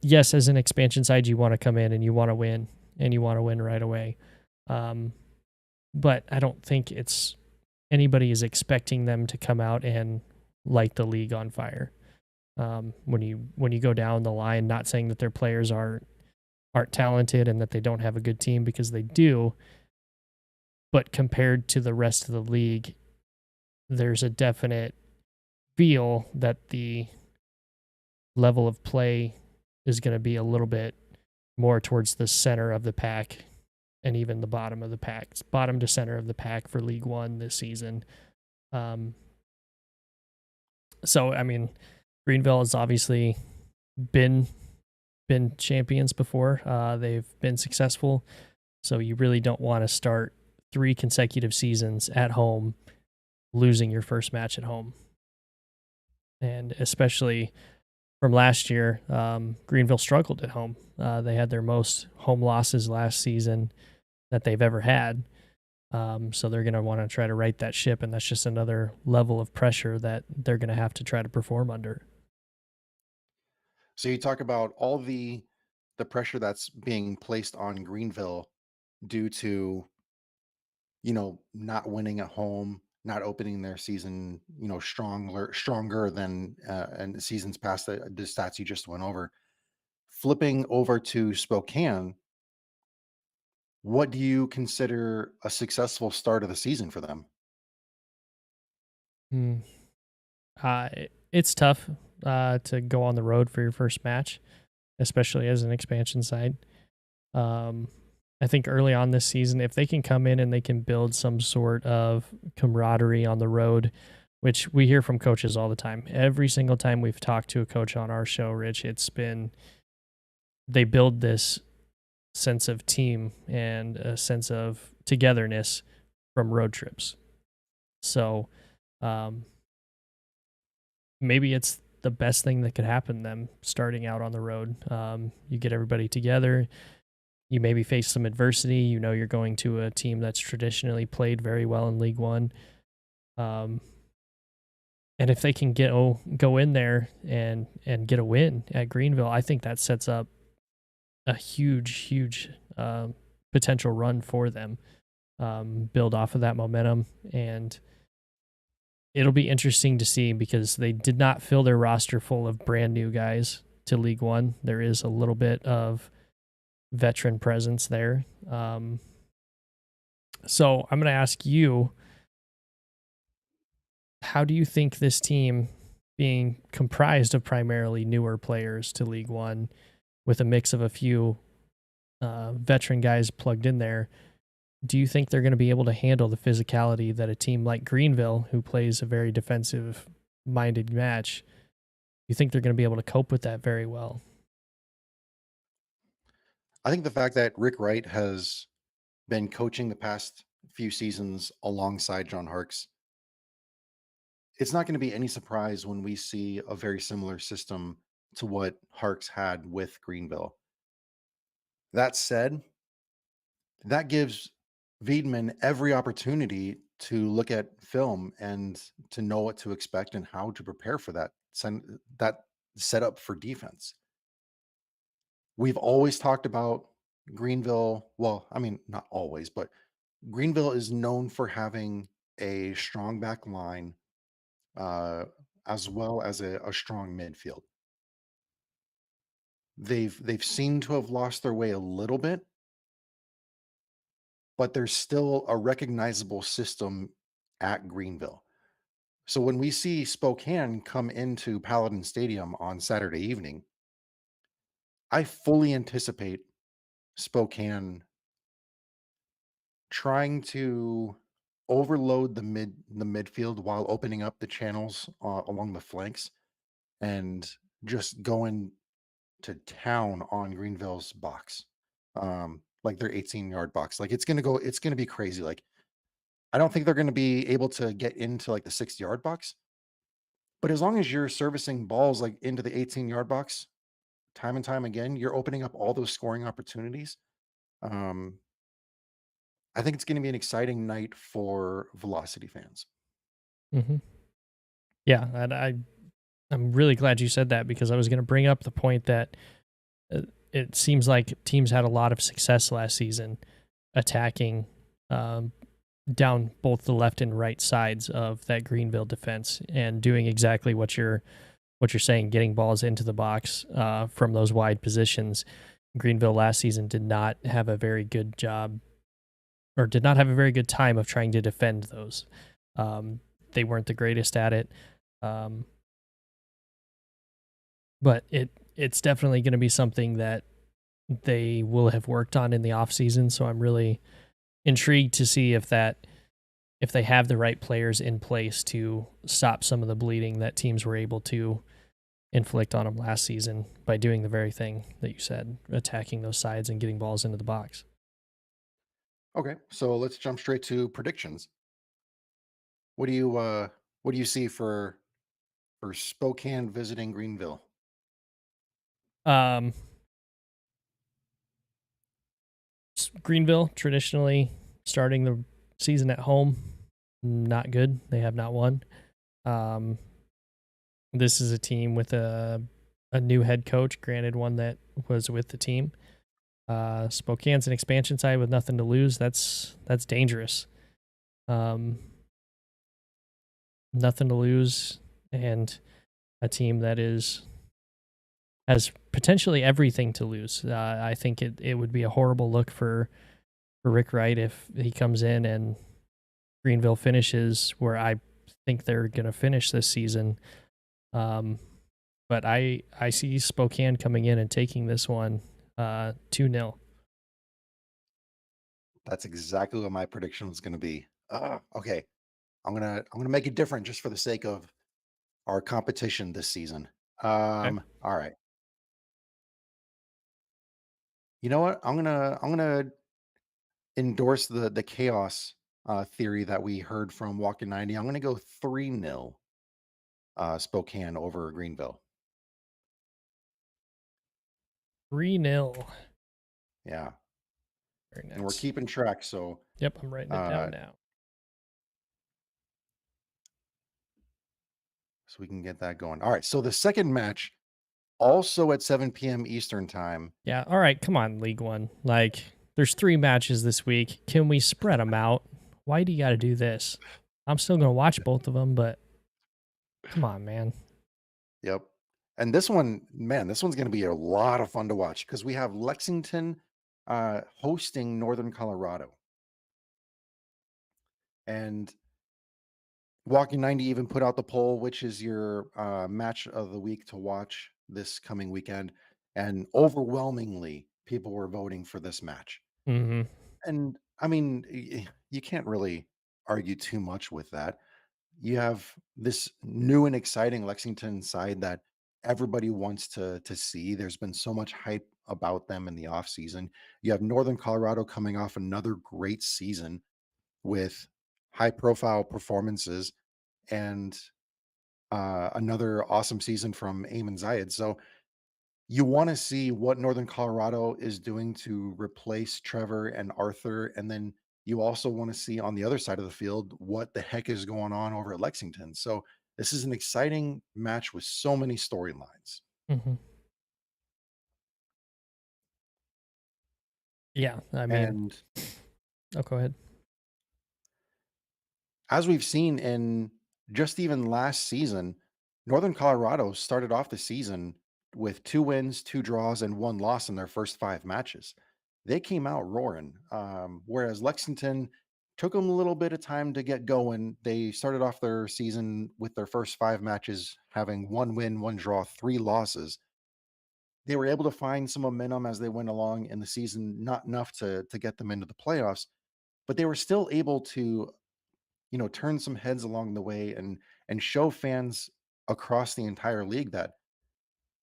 yes, as an expansion side, you want to come in and you want to win, and you want to win right away. But I don't think anybody is expecting them to come out and light the league on fire. When you go down the line, not saying that their players aren't talented and that they don't have a good team, because they do, but compared to the rest of the league, there's a definite feel that the level of play is going to be a little bit more towards the center of the pack and even the bottom of the pack. It's bottom to center of the pack for League One this season. So I mean, Greenville has obviously been champions before. They've been successful. So you really don't want to start 3 consecutive seasons at home losing your first match at home. And especially from last year, Greenville struggled at home. They had their most home losses last season that they've ever had. So they're going to want to try to right that ship, and that's just another level of pressure that they're going to have to try to perform under.
So you talk about all the pressure that's being placed on Greenville due to, not winning at home, not opening their season, stronger than and seasons past, the stats you just went over. Flipping over to Spokane, what do you consider a successful start of the season for them?
Mm. It's tough to go on the road for your first match, especially as an expansion side. Um, I think early on this season, if they can come in and they can build some sort of camaraderie on the road, which we hear from coaches all the time. Every single time we've talked to a coach on our show, Rich, it's been they build this sense of team and a sense of togetherness from road trips. So um, maybe it's the best thing that could happen to them starting out on the road. You get everybody together. You maybe face some adversity. You know you're going to a team that's traditionally played very well in League One. Um, and if they can go in there and get a win at Greenville, I think that sets up a huge potential run for them. Build off of that momentum, and it'll be interesting to see, because they did not fill their roster full of brand new guys to League One. There is a little bit of veteran presence there. So I'm going to ask you, how do you think this team, being comprised of primarily newer players to League One with a mix of a few veteran guys plugged in there. Do you think they're going to be able to handle the physicality that a team like Greenville, who plays a very defensive minded match, you think they're going to be able to cope with that very well?
I think the fact that Rick Wright has been coaching the past few seasons alongside John Harkes, it's not going to be any surprise when we see a very similar system to what Harkes had with Greenville. That said, that gives Wiedemann every opportunity to look at film and to know what to expect and how to prepare for that setup for defense. We've always talked about Greenville. Well, I mean, not always, but Greenville is known for having a strong back line, uh, as well as a strong midfield. They've seemed to have lost their way a little bit, but there's still a recognizable system at Greenville. So when we see Spokane come into Paladin Stadium on Saturday evening, I fully anticipate Spokane trying to overload the midfield while opening up the channels along the flanks and just going to town on Greenville's box. Like their 18-yard box. Like it's gonna be crazy. Like I don't think they're gonna be able to get into like the 6-yard box, but as long as you're servicing balls like into the 18-yard box time and time again, you're opening up all those scoring opportunities. Um, I think it's gonna be an exciting night for Velocity fans.
Hmm. Yeah, and I'm really glad you said that because I was going to bring up the point that uh, it seems like teams had a lot of success last season attacking um, down both the left and right sides of that Greenville defense and doing exactly what you're saying, getting balls into the box from those wide positions. Greenville last season did not have a very good job or did not have a very good time of trying to defend those. Um, they weren't the greatest at it, um, but it's definitely going to be something that they will have worked on in the off season. So I'm really intrigued to see if they have the right players in place to stop some of the bleeding that teams were able to inflict on them last season by doing the very thing that you said, attacking those sides and getting balls into the box.
Okay, so let's jump straight to predictions. What do you what do you see for Spokane visiting Greenville?
Um, Greenville traditionally starting the season at home, not good. They have not won. Um, this is a team with a new head coach, granted one that was with the team. Spokane's an expansion side with nothing to lose. That's dangerous. Um, Nothing to lose, and a team that is has potentially everything to lose. I think it would be a horrible look for Rick Wright if he comes in and Greenville finishes where I think they're going to finish this season. Um, but I see Spokane coming in and taking this one 2-0.
That's exactly what my prediction was going to be. Okay, I'm gonna make it different just for the sake of our competition this season.
Okay.
All right. You know what? I'm gonna endorse the chaos theory that we heard from Walking 90. I'm gonna go 3-0 Spokane over Greenville.
3-0.
Yeah,
Very
and we're
nice.
keeping track. So
Yep, I'm writing it down
uh,
now.
so we can get that going. All right. So the second match, also at 7 p.m. Eastern time.
Yeah, all right, come on, League One. Like, there's 3 matches this week. Can we spread them out? Why do you got to do this? I'm still going to watch both of them, but come on, man.
Yep. And this one, man, this one's going to be a lot of fun to watch because we have Lexington hosting Northern Colorado. And Walking 90 even put out the poll, which is your match of the week to watch this coming weekend. And overwhelmingly, people were voting for this match.
Mhm.
And I mean, you can't really argue too much with that. You have this new and exciting Lexington side that everybody wants to see. There's been so much hype about them in the offseason. You have Northern Colorado coming off another great season with high profile performances and another awesome season from Eamon Zayed. So you want to see what Northern Colorado is doing to replace Trevor and Arthur. And then you also want to see on the other side of the field what the heck is going on over at Lexington. So this is an exciting match with so many storylines.
Mhm. Yeah, I mean
And
oh, go ahead.
as we've seen in just even last season, Northern Colorado started off the season with 2 wins, 2 draws, and 1 loss in their first 5 matches. They came out roaring, whereas Lexington took them a little bit of time to get going. They started off their season with their first 5 matches having 1 win, 1 draw, 3 losses. They were able to find some momentum as they went along in the season, not enough to get them into the playoffs, but they were still able to turn some heads along the way and show fans across the entire league that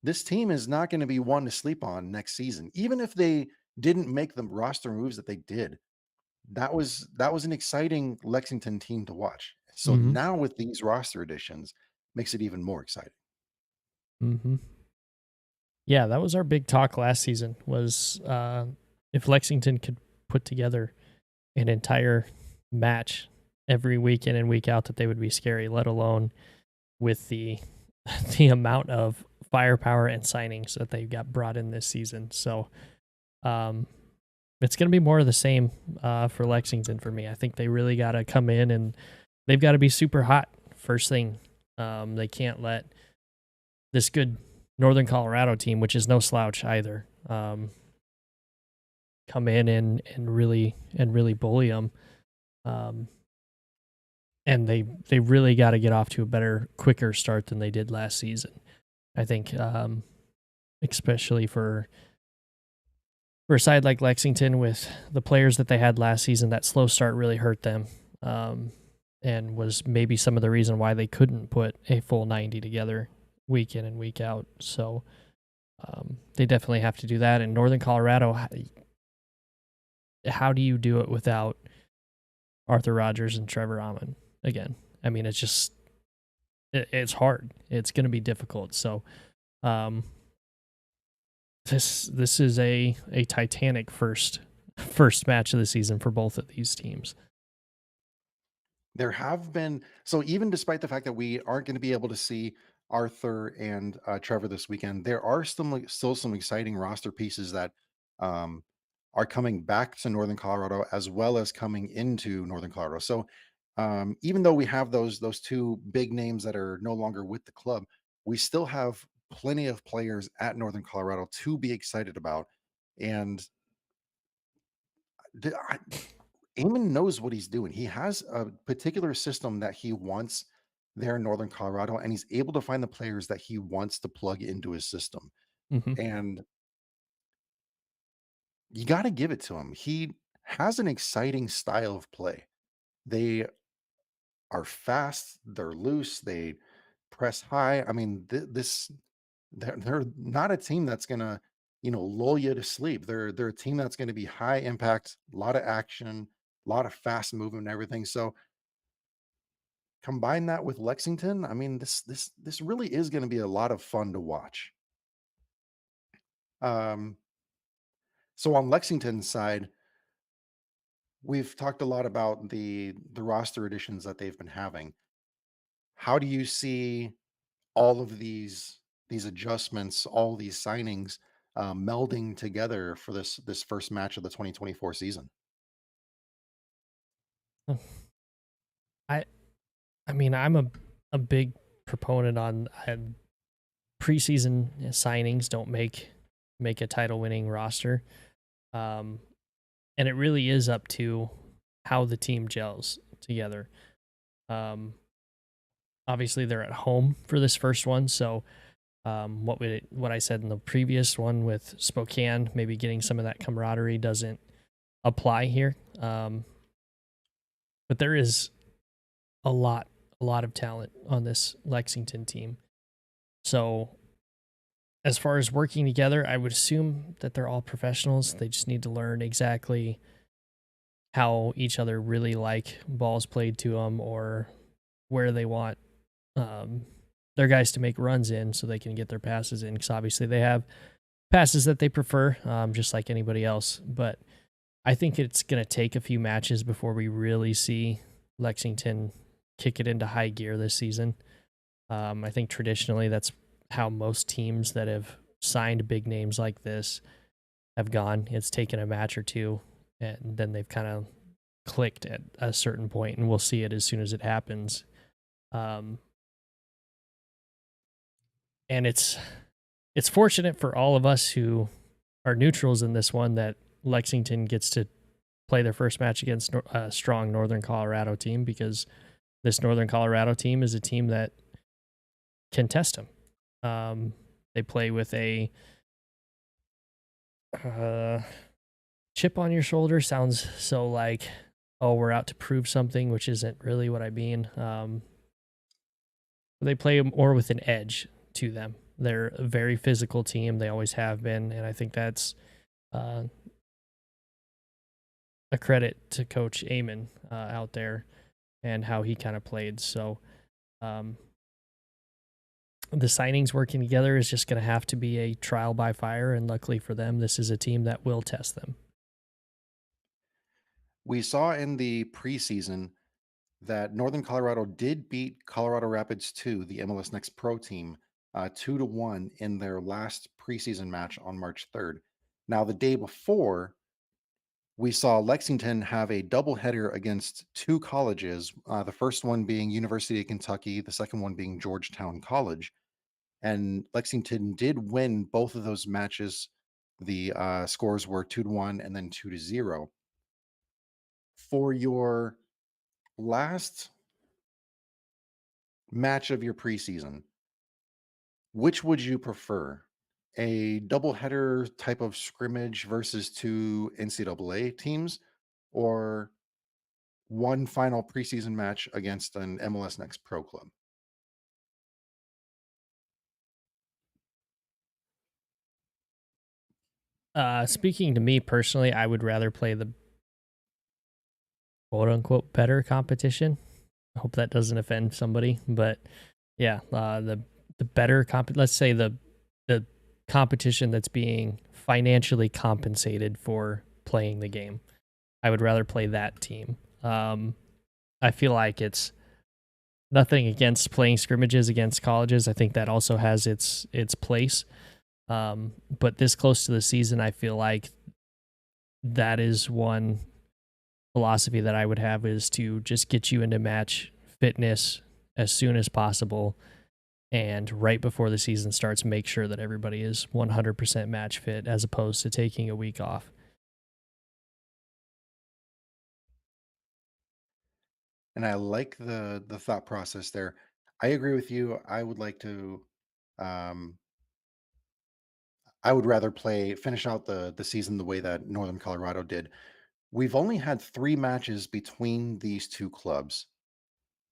this team is not going to be one to sleep on next season. Even if they didn't make the roster moves that they did, that was an exciting Lexington team to watch. So
Mhm.
now with these roster additions, makes it even more exciting.
Mhm. Yeah, that was our big talk last season was, if Lexington could put together an entire match every week in and week out that they would be scary, let alone with the the amount of firepower and signings that they got brought in this season. So, um, it's gonna be more of the same, for Lexington for me. I think they really gotta come in and they've gotta be super hot first thing. They can't let this good Northern Colorado team, which is no slouch either, come in and really bully them. Um, and they really got to get off to a better, quicker start than they did last season. I think, especially for a side like Lexington with the players that they had last season, that slow start really hurt them, um, and was maybe some of the reason why they couldn't put a full 90 together week in and week out. So they definitely have to do that. In Northern Colorado, how do you do it without Arthur Rogers and Trevor Amon again? I mean, it's just it's hard. It's going to be difficult. So um, this is a Titanic first match of the season for both of these teams.
There have been so even despite the fact that we aren't going to be able to see Arthur and Trevor this weekend, there are still some exciting roster pieces that um, are coming back to Northern Colorado as well as coming into Northern Colorado. So even though we have those two big names that are no longer with the club, we still have plenty of players at Northern Colorado to be excited about. And Eamon knows what he's doing. He has a particular system that he wants there in Northern Colorado, and he's able to find the players that he wants to plug into his system.
Hmm.
And you got to give it to him. He has an exciting style of play. They are fast, they're loose, they press high. I mean, they're not a team that's gonna, lull you to sleep. They're a team that's gonna be high impact, a lot of action, a lot of fast movement and everything. So combine that with Lexington, I mean, this really is gonna be a lot of fun to watch. Um, so on Lexington's side, we've talked a lot about the roster additions that they've been having. How do you see all of these adjustments, all these signings, melding together for this first match of the 2024 season?
I I mean, I'm a big proponent on preseason signings don't make a title winning roster. Um, and it really is up to how the team gels together. Um, obviously they're at home for this first one, so What I said in the previous one with Spokane, maybe getting some of that camaraderie doesn't apply here. But there is a lot, a lot of talent on this Lexington team. So as far as working together, I would assume that they're all professionals. They just need to learn exactly how each other really like balls played to them, or where they want um, their guys to make runs in so they can get their passes in. Because obviously they have passes that they prefer, just like anybody else. But I think it's going to take a few matches before we really see Lexington kick it into high gear this season. I think traditionally that's how most teams that have signed big names like this have gone. It's taken a match or two, and then they've kind of clicked at a certain point, and we'll see it as soon as it happens. Um, and it's fortunate for all of us who are neutrals in this one that Lexington gets to play their first match against a strong Northern Colorado team, because this Northern Colorado team is a team that can test them. They play with a uh, chip on your shoulder. Sounds so like, oh, we're out to prove something, which isn't really what I mean. They play more with an edge to them. They're a very physical team. They always have been, and I think that's uh, a credit to Coach Amon out there and how he kind of played. So um, the signings working together is just going to have to be a trial by fire, and luckily for them, this is a team that will test them.
We saw in the preseason that Northern Colorado did beat Colorado Rapids 2, the MLS Next Pro team, 2-1 in their last preseason match on March 3rd. Now, the day before, we saw Lexington have a doubleheader against two colleges, the first one being University of Kentucky, the second one being Georgetown College. And Lexington did win both of those matches. The scores were 2-1 and then 2-0. For your last match of your preseason, which would you prefer? A doubleheader type of scrimmage versus two NCAA teams, or one final preseason match against an MLS Next Pro club?
Speaking to me personally, I would rather play the quote unquote better competition. I hope that doesn't offend somebody, but yeah, the better let's say the competition that's being financially compensated for playing the game. I would rather play that team. I feel like it's nothing against playing scrimmages against colleges. I think that also has its place. But this close to the season, I feel like that is one philosophy that I would have, is to just get you into match fitness as soon as possible, and right before the season starts, make sure that everybody is 100% match fit, as opposed to taking a week off.
And I like the thought process there. I agree with you. Um, I would rather finish out the season the way that Northern Colorado did. We've only had 3 matches between these 2 clubs,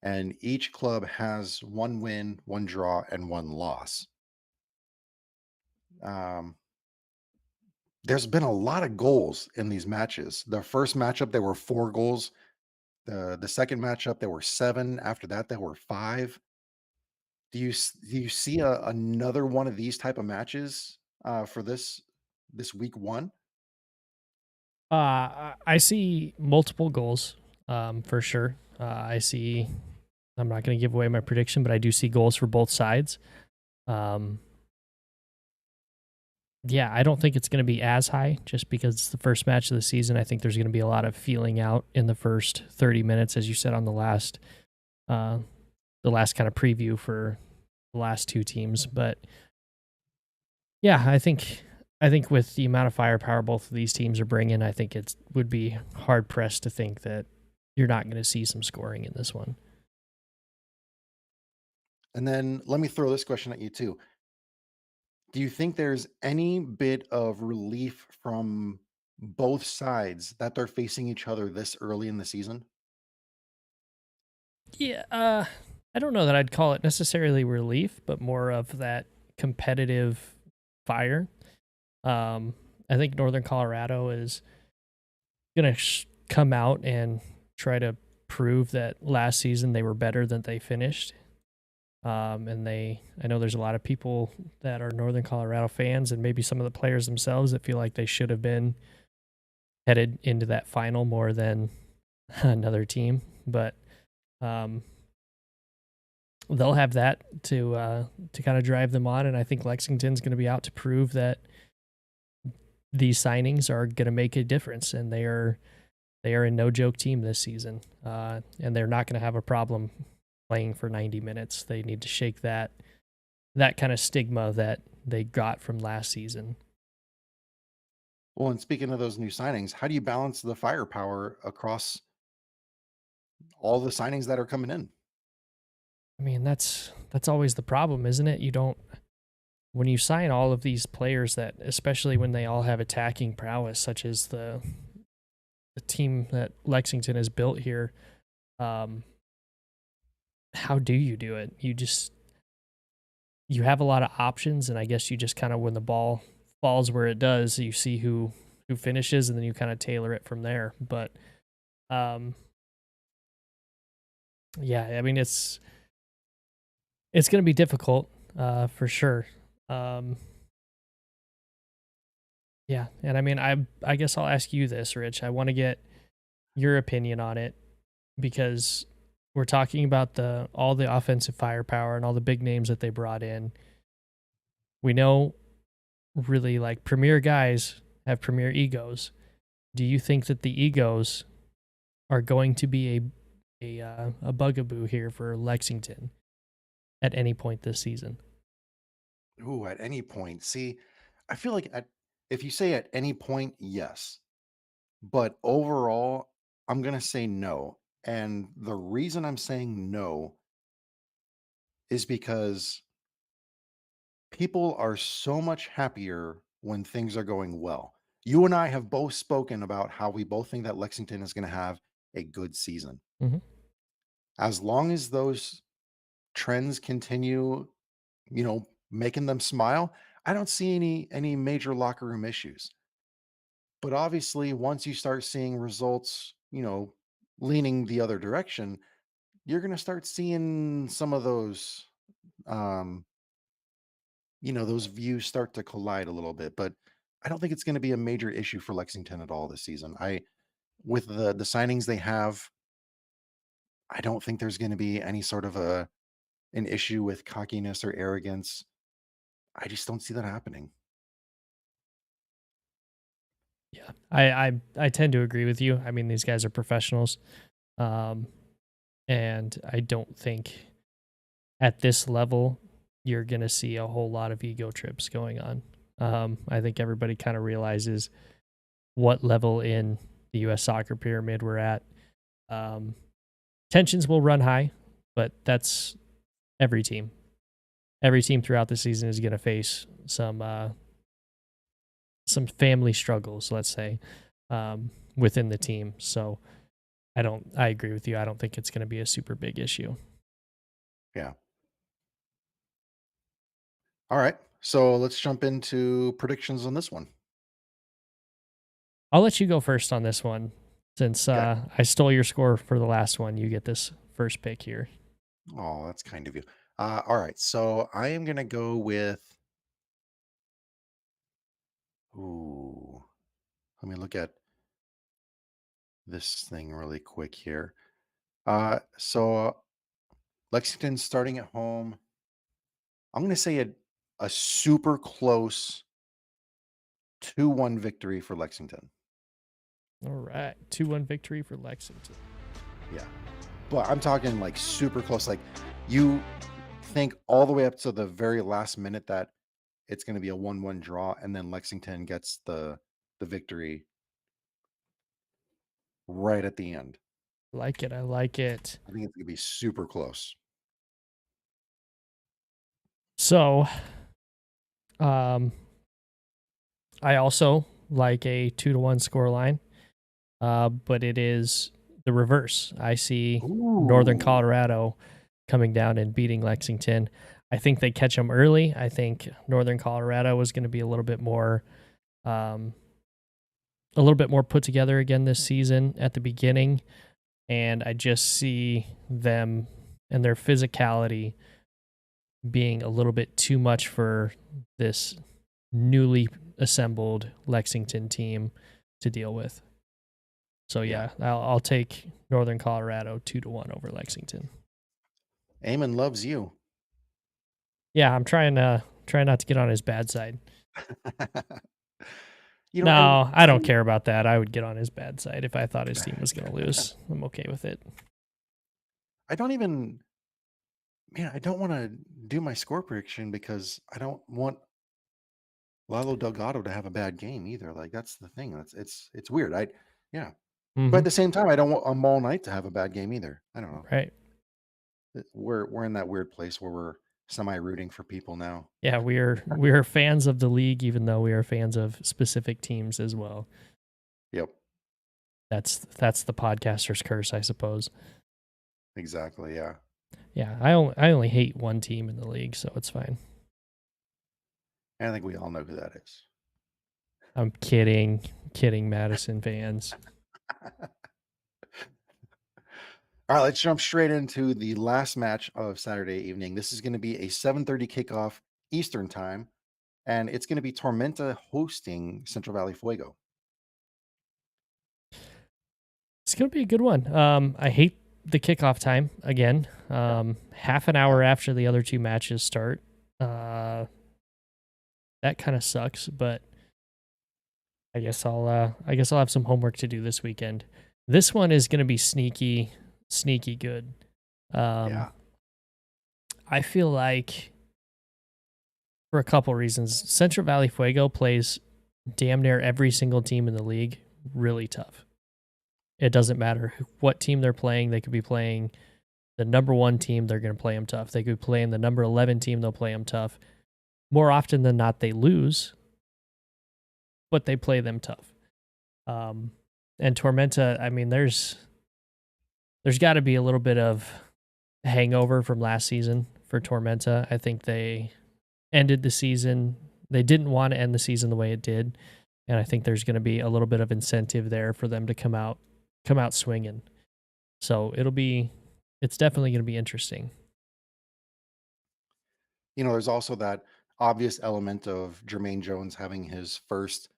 and each club has 1 win, 1 draw, and 1 loss. Um, there's been a lot of goals in these matches. The first matchup, there were 4 goals. The second matchup, there were 7. After that, there were 5. Do you see another one of these type of matches, for this week 1?
I see multiple goals, for sure. I see. I'm not going to give away my prediction, but I do see goals for both sides. Um, yeah, I don't think it's going to be as high, just because it's the first match of the season. I think there's going to be a lot of feeling out in the first 30 minutes, as you said on uh, the last kind of preview for the last two teams. But yeah, I think with the amount of firepower both of these teams are bringing, I think it would be hard pressed to think that you're not going to see some scoring in this one.
And then let me throw this question at you too. Do you think there's any bit of relief from both sides that they're facing each other this early in the season?
Yeah, I don't know that I'd call it necessarily relief, but more of that competitive fire. Um, I think Northern Colorado is gonna come out and try to prove that last season they were better than they finished. I know there's a lot of people that are Northern Colorado fans, and maybe some of the players themselves that feel like they should have been headed into that final more than another team. But um, they'll have that to kind of drive them on, and I think Lexington's going to be out to prove that these signings are going to make a difference, and they are a no joke team this season, and they're not going to have a problem playing for 90 minutes. They need to shake that kind of stigma that they got from last season.
Well, and speaking of those new signings, how do you balance the firepower across all the signings that are coming in?
I mean, that's always the problem, isn't it? You don't when you sign all of these players that, especially when they all have attacking prowess, such as the team that Lexington has built here. Um, how do you do it? You have a lot of options, and I guess you just kind of when the ball falls where it does, you see who finishes, and then you kind of tailor it from there. But um, yeah, I mean it's going to be difficult for sure. Um, yeah, and I mean I guess I'll ask you this, Rich. I want to get your opinion on it because we're talking about the all the offensive firepower and all the big names that they brought in. We know really like premier guys have premier egos. Do you think that the egos are going to be a bugaboo here for Lexington at any point this season?
Ooh, at any point. See, I feel like if you say at any point, yes. But overall, I'm going to say no. And the reason I'm saying no is because people are so much happier when things are going well. You and I have both spoken about how we both think that Lexington is going to have a good season.
Hmm.
As long as those trends continue, making them smile, I don't see any major locker room issues. But obviously, once you start seeing results, leaning the other direction, you're going to start seeing some of um, those views start to collide a little bit. But I don't think it's going to be a major issue for Lexington at all this season. With the signings they have, I don't think there's going to be any sort of an issue with cockiness or arrogance. I just don't see that happening.
Yeah, I tend to agree with you. I mean, these guys are professionals, um, and I don't think at this level you're gonna see a whole lot of ego trips going on. I think everybody kind of realizes what level in the U.S. soccer pyramid we're at. Um, Tensions will run high, but that's every team. Every team throughout the season is going to face some family struggles, let's say, within the team. So I agree with you. I don't think it's going to be a super big issue.
Yeah. All right. So let's jump into predictions on this one.
I'll let you go first on this one since
Okay.
I stole your score for the last one. You get this first pick here.
Oh, that's kind of you. All right. So I am going to go with, ooh, let me look at this thing really quick here. So Lexington starting at home. I'm going to say a super close 2-1 victory for Lexington.
All right. 2-1 victory for Lexington.
Yeah. But I'm talking like super close. Like you think all the way up to the very last minute that it's going to be a 1-1 draw, and then Lexington gets the victory right at the end.
Like it. I like it.
I think it's going to be super close.
So Um, I also like a 2-1 score line, but it is the reverse. I see Northern
Ooh,
Colorado coming down and beating Lexington. I think they catch them early. I think Northern Colorado is going to be um, a little bit more put together again this season at the beginning, and I just see them and their physicality being a little bit too much for this newly assembled Lexington team to deal with. So
yeah.
yeah, I'll take Northern Colorado 2-1 over Lexington.
Eamon loves you.
Yeah, I'm trying not to get on his bad side.
And
No, I don't care about that. I would get on his bad side if I thought his team was going to lose. I'm okay with it.
I don't even, man, I don't want to do my score prediction because I don't want Lalo Delgado to have a bad game either. Like that's the thing. It's weird. Yeah. But at
Mhm.
the same time, I don't want Mall Knight to have a bad game either. I don't know.
Right.
We're in that weird place where we're semi rooting for people now.
Yeah, we are fans of the league even though we are fans of specific teams as well.
Yep,
That's the podcaster's curse, I suppose.
exactly. Yeah.
Yeah, I only hate one team in the league, so it's fine.
And I think we all know who that is.
I'm kidding, Madison fans.
All right, let's jump straight into the last match of Saturday evening. This is going to be a 7:30 kickoff Eastern time, and it's going to be Tormenta hosting Central Valley Fuego.
It's gonna be a good one. I hate the kickoff time again.
Yeah,
Half an
yeah.
hour after the other two matches start. Uh, that kind of sucks, but I guess I'll have some homework to do this weekend. This one is gonna be sneaky good. Um,
Yeah.
I feel like for a couple reasons, Central Valley Fuego plays damn near every single team in the league really tough. It doesn't matter what team they're playing. They could be playing the number one team, they're going to play them tough. They could be playing the number 11 team, they'll play them tough. More often than not, they lose, but they play them tough. Um, and Tormenta, I mean, there's got to be a little bit of hangover from last season for Tormenta. I think they ended the season. They didn't want to end the season the way it did, and I think there's going to be a little bit of incentive there for them to come out swinging. So it's definitely going to be interesting.
There's also that obvious element of Jermaine Jones having his first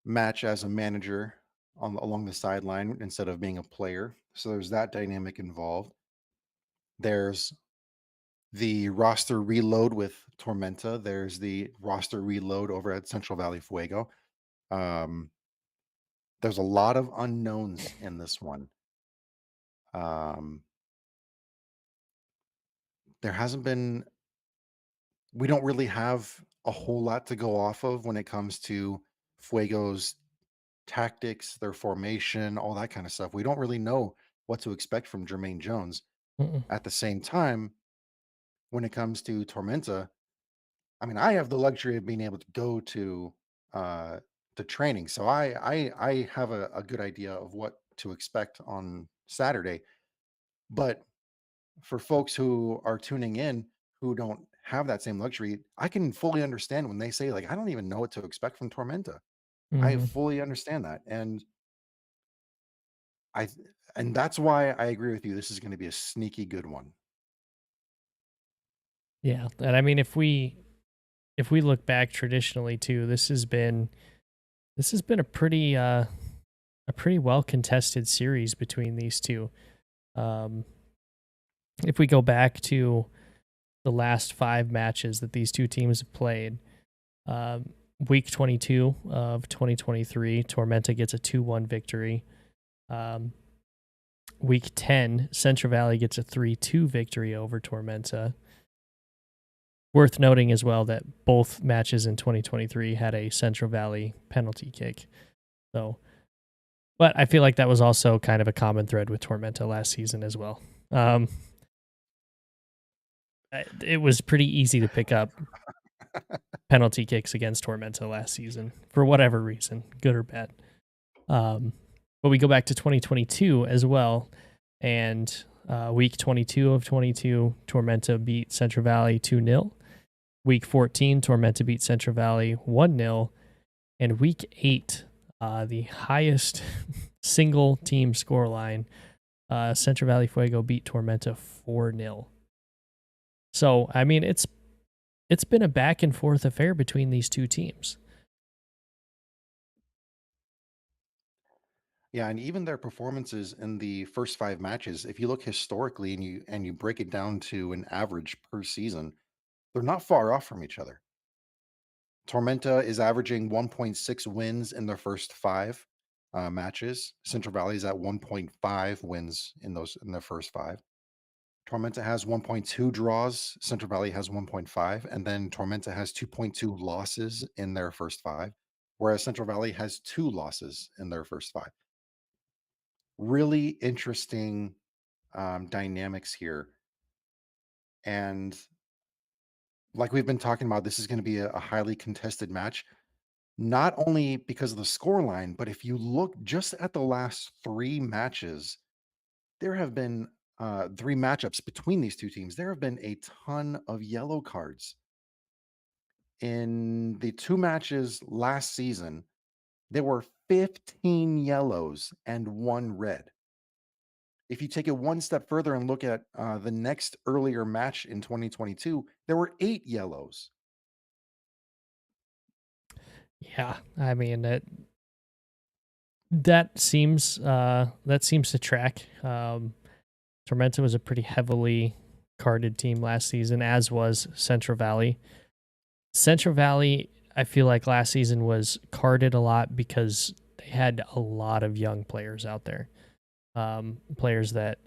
match as a manager along the sideline instead of being a player. So there's that dynamic involved. There's the roster reload with Tormenta. There's the roster reload over at Central Valley Fuego. Um, there's a lot of unknowns in this one. Um, there hasn't been, we don't really have a whole lot to go off of when it comes to Fuego's tactics, their formation, all that kind of stuff. We don't really know what to expect from Jermaine Jones.
Mm-mm.
At the same time, when it comes to Tormenta, I mean, I have the luxury of being able to go uh to training. So I have a good idea of what to expect on Saturday. But for folks who are tuning in who don't have that same luxury, I can fully understand when they say like I don't even know what to expect from Tormenta. I
Mm-hmm.
fully understand that. I and that's why I agree with you. This is going to be a sneaky good one.
Yeah, and I mean, if we look back traditionally too, this has been a pretty well contested series between these two. Um, if we go back to the last 5 matches that these two teams have played, um, week 22 of 2023, Tormenta gets a 2-1 victory. Um, week 10, Central Valley gets a 3-2 victory over Tormenta. Worth noting as well that both matches in 2023 had a Central Valley penalty kick. So, but I feel like that was also kind of a common thread with Tormenta last season as well. It was pretty easy to pick up. penalty kicks against Tormenta last season for whatever reason, good or bad. Um, but we go back to 2022 as well, and week 22 of 22, Tormenta beat Central Valley 2-0. Week 14, Tormenta beat Central Valley 1-0. And week 8, the highest single team scoreline, Central Valley Fuego beat Tormenta 4-0. So, I mean, it's been a back and forth affair between these two teams.
Yeah, and even their performances in the first 5 matches, if you look historically and you break it down to an average per season, they're not far off from each other. Tormenta is averaging 1.6 wins in their first 5 matches. Central Valley is at 1.5 wins in their first 5. Tormenta has 1.2 draws, Central Valley has 1.5, and then Tormenta has 2.2 losses in their first 5, whereas Central Valley has 2 losses in their first 5. Really interesting dynamics here. And like we've been talking about, this is going to be a highly contested match, not only because of the scoreline, but if you look just at the last 3 matches, there have been 3 matchups between these two teams. There have been a ton of yellow cards. In the 2 matches last season, there were 15 yellows and 1 red. If you take it one step further and look at the next earlier match in 2022, there were 8 yellows.
Yeah, I mean that seems to track. Tormenta was a pretty heavily carded team last season, as was Central Valley. Central Valley, I feel like last season was carded a lot because they had a lot of young players out there, players that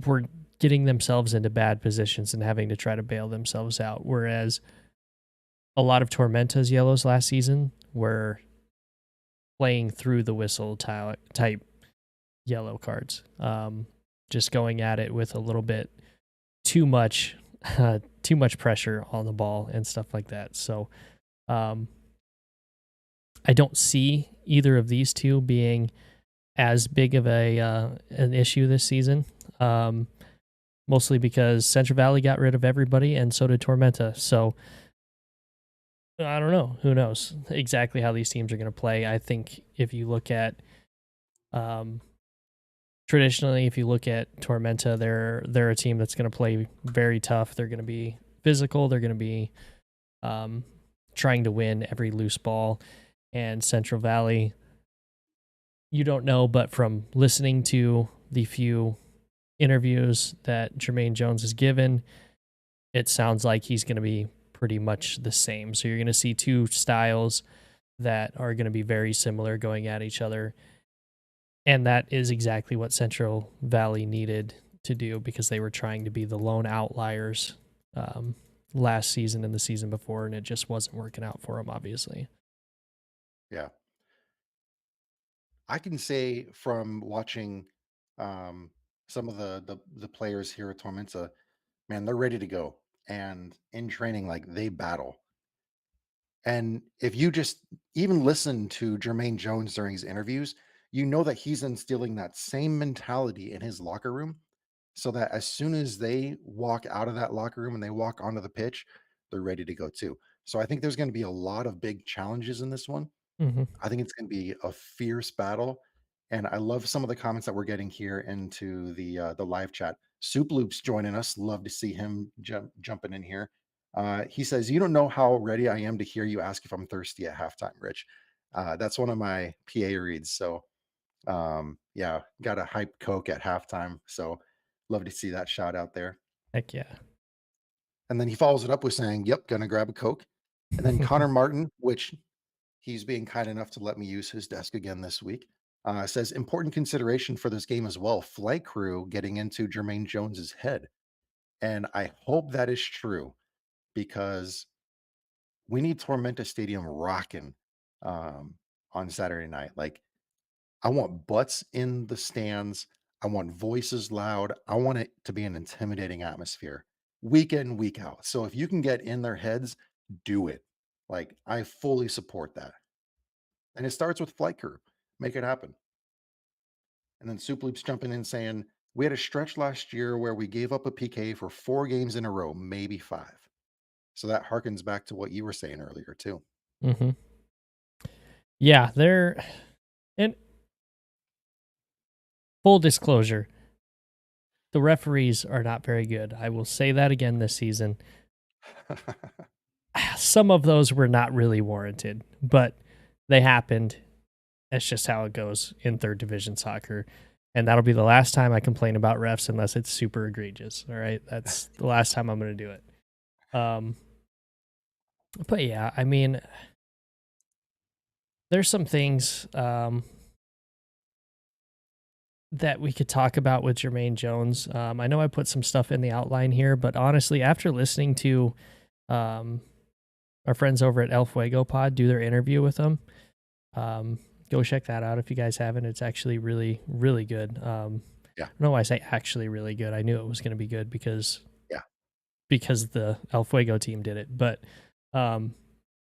were getting themselves into bad positions and having to try to bail themselves out. Whereas a lot of Tormenta's yellows last season were playing through the whistle type yellow cards. Just going at it with a little bit too much, too much pressure on the ball and stuff like that. So, um, I don't see either of these two being as big of a an issue this season. Mostly because Central Valley got rid of everybody, and so did Tormenta. So I don't know. Who knows exactly how these teams are going to play? I think if you look at um, traditionally, if you look at Tormenta, they're a team that's going to play very tough. They're going to be physical. They're going to be um, trying to win every loose ball. And Central Valley, you don't know, but from listening to the few interviews that Jermaine Jones has given, it sounds like he's going to be pretty much the same. So you're going to see two styles that are going to be very similar going at each other. And that is exactly what Central Valley needed to do because they were trying to be the lone outliers last season and the season before, and it just wasn't working out for them, obviously.
Yeah. I can say from watching um, some of the players here at Tormenta, man, they're ready to go. And in training, like they battle. And if you just even listen to Jermaine Jones during his interviews, you know that he's instilling that same mentality in his locker room so that as soon as they walk out of that locker room and they walk onto the pitch, they're ready to go too. So I think there's going to be a lot of big challenges in this one.
Hmm.
I think it's going to be a fierce battle, and I love some of the comments that we're getting here into the live chat. Soup Loop's joining us. Love to see him jumping in here. He says, "You don't know how ready I am to hear you ask if I'm thirsty at halftime, Rich." That's one of my PA reads. So yeah, got a hype Coke at halftime. So love to see that shout out there.
Heck yeah.
And then he follows it up with saying, "Yep, gonna grab a Coke." And then Connor Martin, which he's being kind enough to let me use his desk again this week. Says important consideration for this game as well. Flight crew getting into Jermaine Jones's head, and I hope that is true because we need Tormenta Stadium rocking um, on Saturday night. Like I want butts in the stands. I want voices loud. I want it to be an intimidating atmosphere week in, week out. So if you can get in their heads, do it. Like, I fully support that. And it starts with flight crew. Make it happen. And then Soup Loop's jumping in saying, we had a stretch last year where we gave up a PK for 4 games in a row, maybe five. So that harkens back to what you were saying earlier, too.
Hmm. Yeah, they're and full disclosure, the referees are not very good. I will say that again this season. Some of those were not really warranted, but they happened. That's just how it goes in third division soccer. And that'll be the last time I complain about refs unless it's super egregious. All right. That's the last time I'm going to do it. Um, but yeah, I mean, there's some things that we could talk about with Jermaine Jones. I know I put some stuff in the outline here, but honestly, after listening to um, our friends over at El Fuego Pod do their interview with him, um, go check that out if you guys haven't. It's actually really, really good.
Yeah.
I don't know why I say actually really good. I knew it was going to be good
Yeah.
because the El Fuego team did it, but um,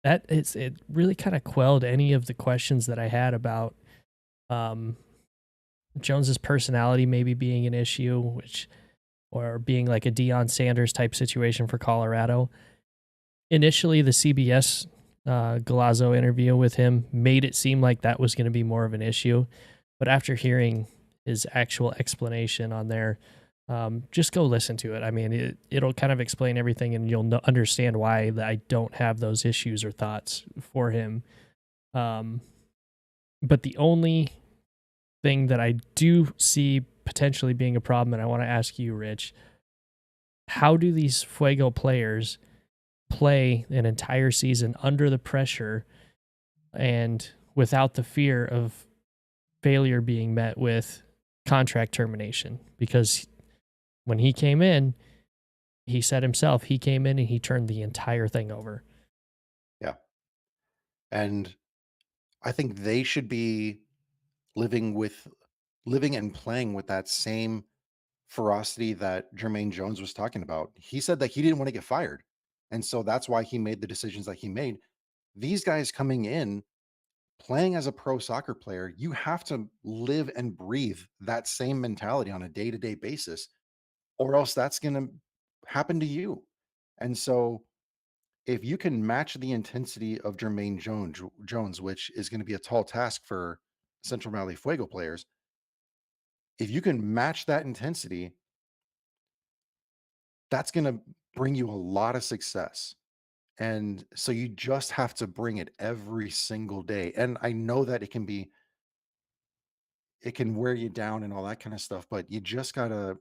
it really kind of quelled any of the questions that I had about um, Jones's personality maybe being an issue, which or being like a Deion Sanders type situation for Colorado. Initially, the CBS Galazzo interview with him made it seem like that was going to be more of an issue, but after hearing his actual explanation on there, just go listen to it. I mean, it'll kind of explain everything, and you'll understand why I don't have those issues or thoughts for him. Um, but the only thing that I do see potentially being a problem, and I want to ask you, Rich, how do these Fuego players play an entire season under the pressure and without the fear of failure being met with contract termination? Because when he came in, he said himself, he came in and he turned the entire thing over.
Yeah. And I think they should be living with living and playing with that same ferocity that Jermaine Jones was talking about. He said that he didn't want to get fired. And so that's why he made the decisions that he made. These guys coming in, playing as a pro soccer player, you have to live and breathe that same mentality on a day to day basis, or else that's going to happen to you. And so if you can match the intensity of Jones, which is going to be a tall task for Central Valley Fuego players, if you can match that intensity, that's going to bring you a lot of success. And so you just have to bring it every single day. And I know that it can wear you down and all that kind of stuff, but you just got to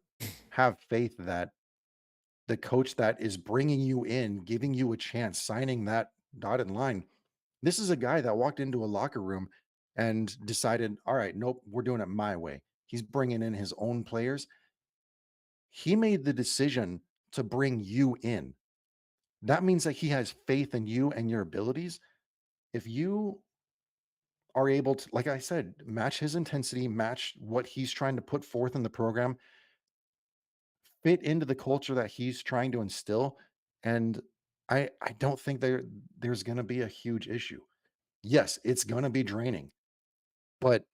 have faith that the coach that is bringing you in, giving you a chance, signing that dotted line. This is a guy that walked into a locker room and decided, all right, nope, we're doing it my way. He's bringing in his own players. He made the decision to bring you in. That means that he has faith in you and your abilities. If you are able to, like I said, match his intensity, match what he's trying to put forth in the program, fit into the culture that he's trying to instill, and I don't think there's going to be a huge issue. Yes, it's going to be draining, but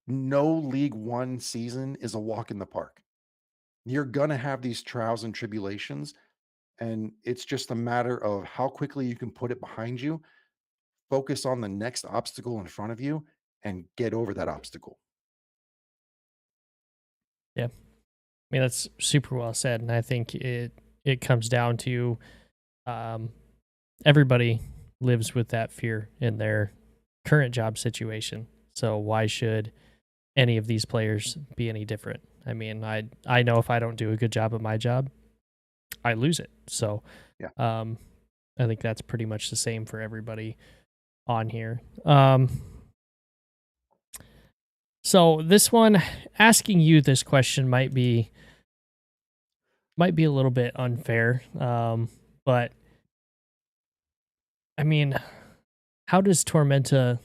no League One season is a walk in the park. You're going to have these trials and tribulations, and it's just a matter of how quickly you can put it behind you, focus on the next obstacle in front of you, and get over that obstacle.
Yeah. I mean, that's super well said. And I think it comes down to um, everybody lives with that fear in their current job situation. So why should any of these players be any different? I mean, I know if I don't do a good job at my job, I lose it. So
Yeah.
um, I think that's pretty much the same for everybody on here. So this one, asking you this question might be a little bit unfair. But I mean, how does Tormenta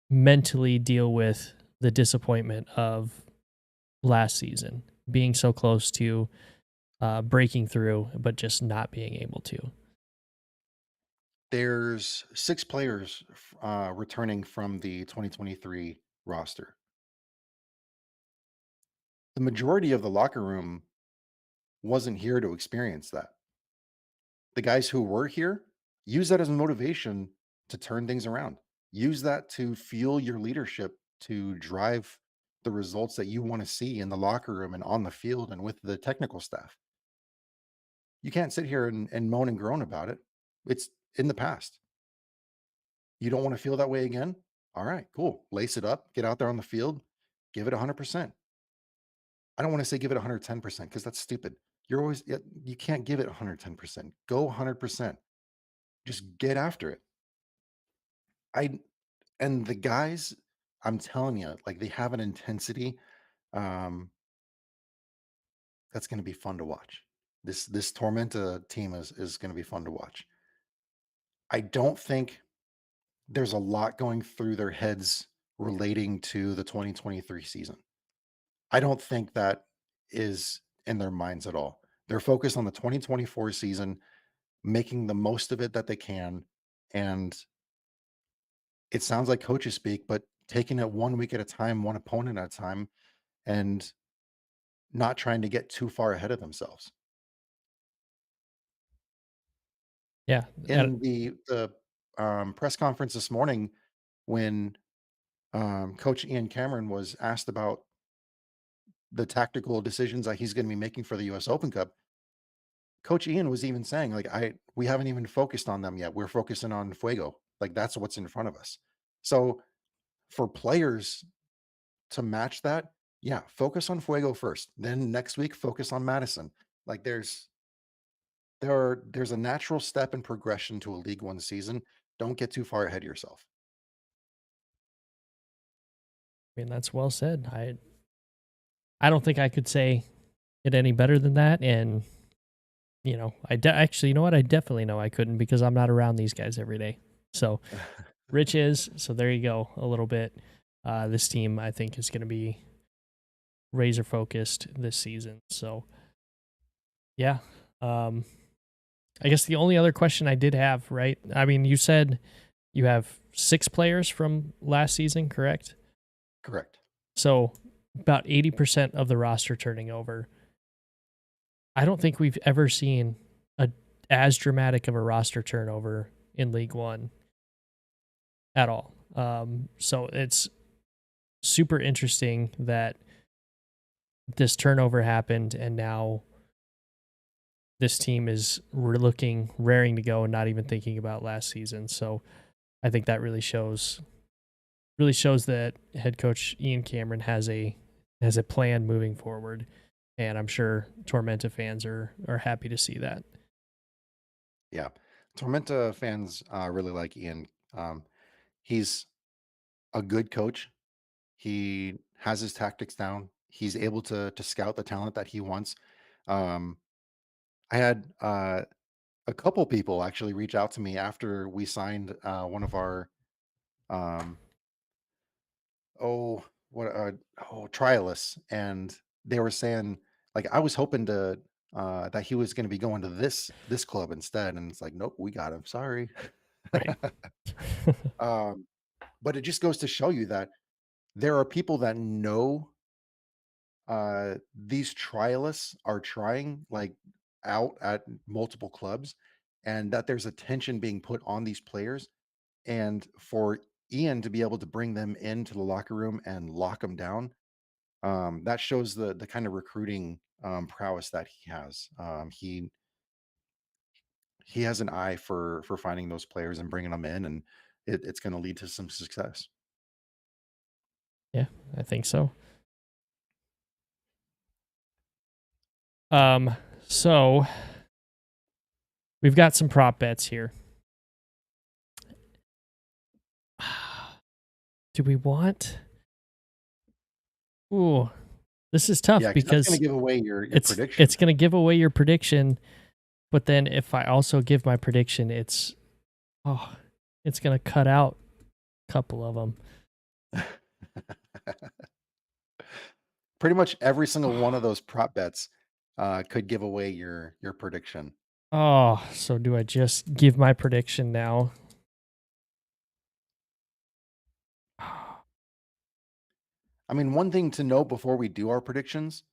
mentally deal with the disappointment of last season, being so close to breaking through, but just not being able to?
There's 6 players returning from the 2023 roster. The majority of the locker room wasn't here to experience that. The guys who were here, use that as motivation to turn things around. Use that to fuel your leadership to drive the results that you want to see in the locker room and on the field and with the technical staff. You can't sit here and moan and groan about it. It's in the past. You don't want to feel that way again? All right, cool. Lace it up, get out there on the field, give it 100%. I don't want to say give it 110% because that's stupid. You can't give it 110%. Go 100%. Just get after it. I and the guys, I'm telling you, like they have an intensity um that's going to be fun to watch. This Tormenta team is going to be fun to watch. I don't think there's a lot going through their heads relating to the 2023 season. I don't think that is in their minds at all. They're focused on the 2024 season, making the most of it that they can. And it sounds like coaches speak, but taking it 1 week at a time, one opponent at a time, and not trying to get too far ahead of themselves.
Yeah,
In the press conference this morning, when Coach Ian Cameron was asked about the tactical decisions that he's going to be making for the U.S. Open Cup, Coach Ian was even saying, like, we haven't even focused on them yet. We're focusing on Fuego. Like that's what's in front of us. So for players to match that, yeah, focus on Fuego first. Then next week, focus on Madison. Like there's a natural step and progression to a League One season. Don't get too far ahead of yourself.
I mean, that's well said. I don't think I could say it any better than that, and, actually, you know what? I definitely know I couldn't because I'm not around these guys every day. So, Rich is, so there you go, a little bit. This team, I think, is gonna be razor focused this season. So, yeah. Um, I guess the only other question I did have, right? I mean, you said you have 6 players from last season, correct?
Correct.
So, about 80% of the roster turning over. I don't think we've ever seen a as dramatic of a roster turnover in League One at all. So it's super interesting that this turnover happened, and now this team is looking raring to go and not even thinking about last season. So I think that really shows that head coach Ian Cameron has a plan moving forward, and I'm sure Tormenta fans are happy to see that.
Yeah. Tormenta fans really like Ian. He's a good coach. He has his tactics down. He's able to scout the talent that he wants. Um, I had a couple people actually reach out to me after we signed one of our um, oh what trialists, and they were saying like I was hoping to that he was going to be going to this club instead, and it's like nope, we got him. Sorry.
Right.
um, but it just goes to show you that there are people that know these trialists are trying like out at multiple clubs, and that there's attention being put on these players, and for Ian to be able to bring them into the locker room and lock them down, that shows the kind of recruiting prowess that he has. He has an eye for finding those players and bringing them in, and it's going to lead to some success.
Yeah, I think so. So we've got some prop bets here. Do we want? Ooh, this is tough
Yeah, because that's going
because
to give away your
it's
prediction.
going to give away your prediction, but then if I also give my prediction, oh, it's going to cut out a couple of them.
Pretty much every single one of those prop bets could give away your prediction.
Oh, so do I just give my prediction now?
I mean, one thing to note before we do our predictions,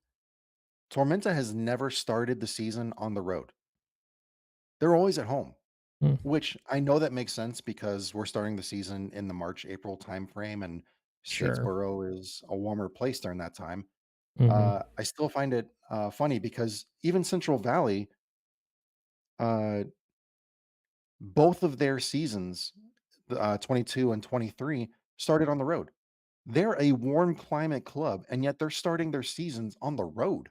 Tormenta has never started the season on the road. They're always at home,
Hmm,
which I know that makes sense because we're starting the season in the March, April timeframe, and
sure.
Statesboro is a warmer place during that time.
Hmm.
I still find it funny because even Central Valley, uh, both of their seasons, 22 and 23, started on the road. They're a warm climate club, and yet they're starting their seasons on the road.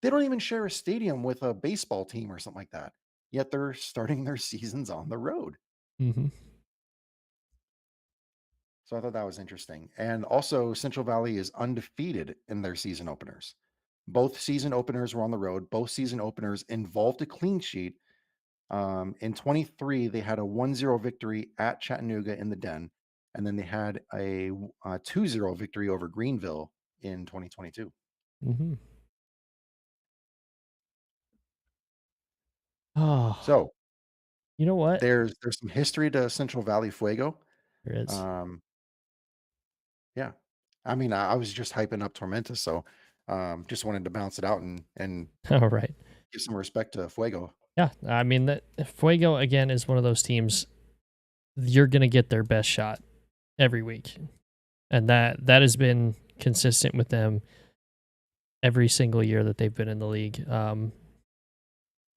They don't even share a stadium with a baseball team or something like that, yet they're starting their seasons on the road.
Hmm.
So I thought that was interesting. And also, Central Valley is undefeated in their season openers. Both season openers were on the road. Both season openers involved a clean sheet. In 23, they had a 1-0 victory at Chattanooga in the Den, and then they had a 2-0 victory over Greenville in 2022.
Hmm. Oh,
So
you know what?
there's some history to Central Valley Fuego.
There is.
Um, yeah, I mean, I was just hyping up Tormenta, so just wanted to bounce it out and
All right.
give some respect to Fuego.
Yeah, I mean that Fuego again is one of those teams you're going to get their best shot every week. And that has been consistent with them every single year that they've been in the league.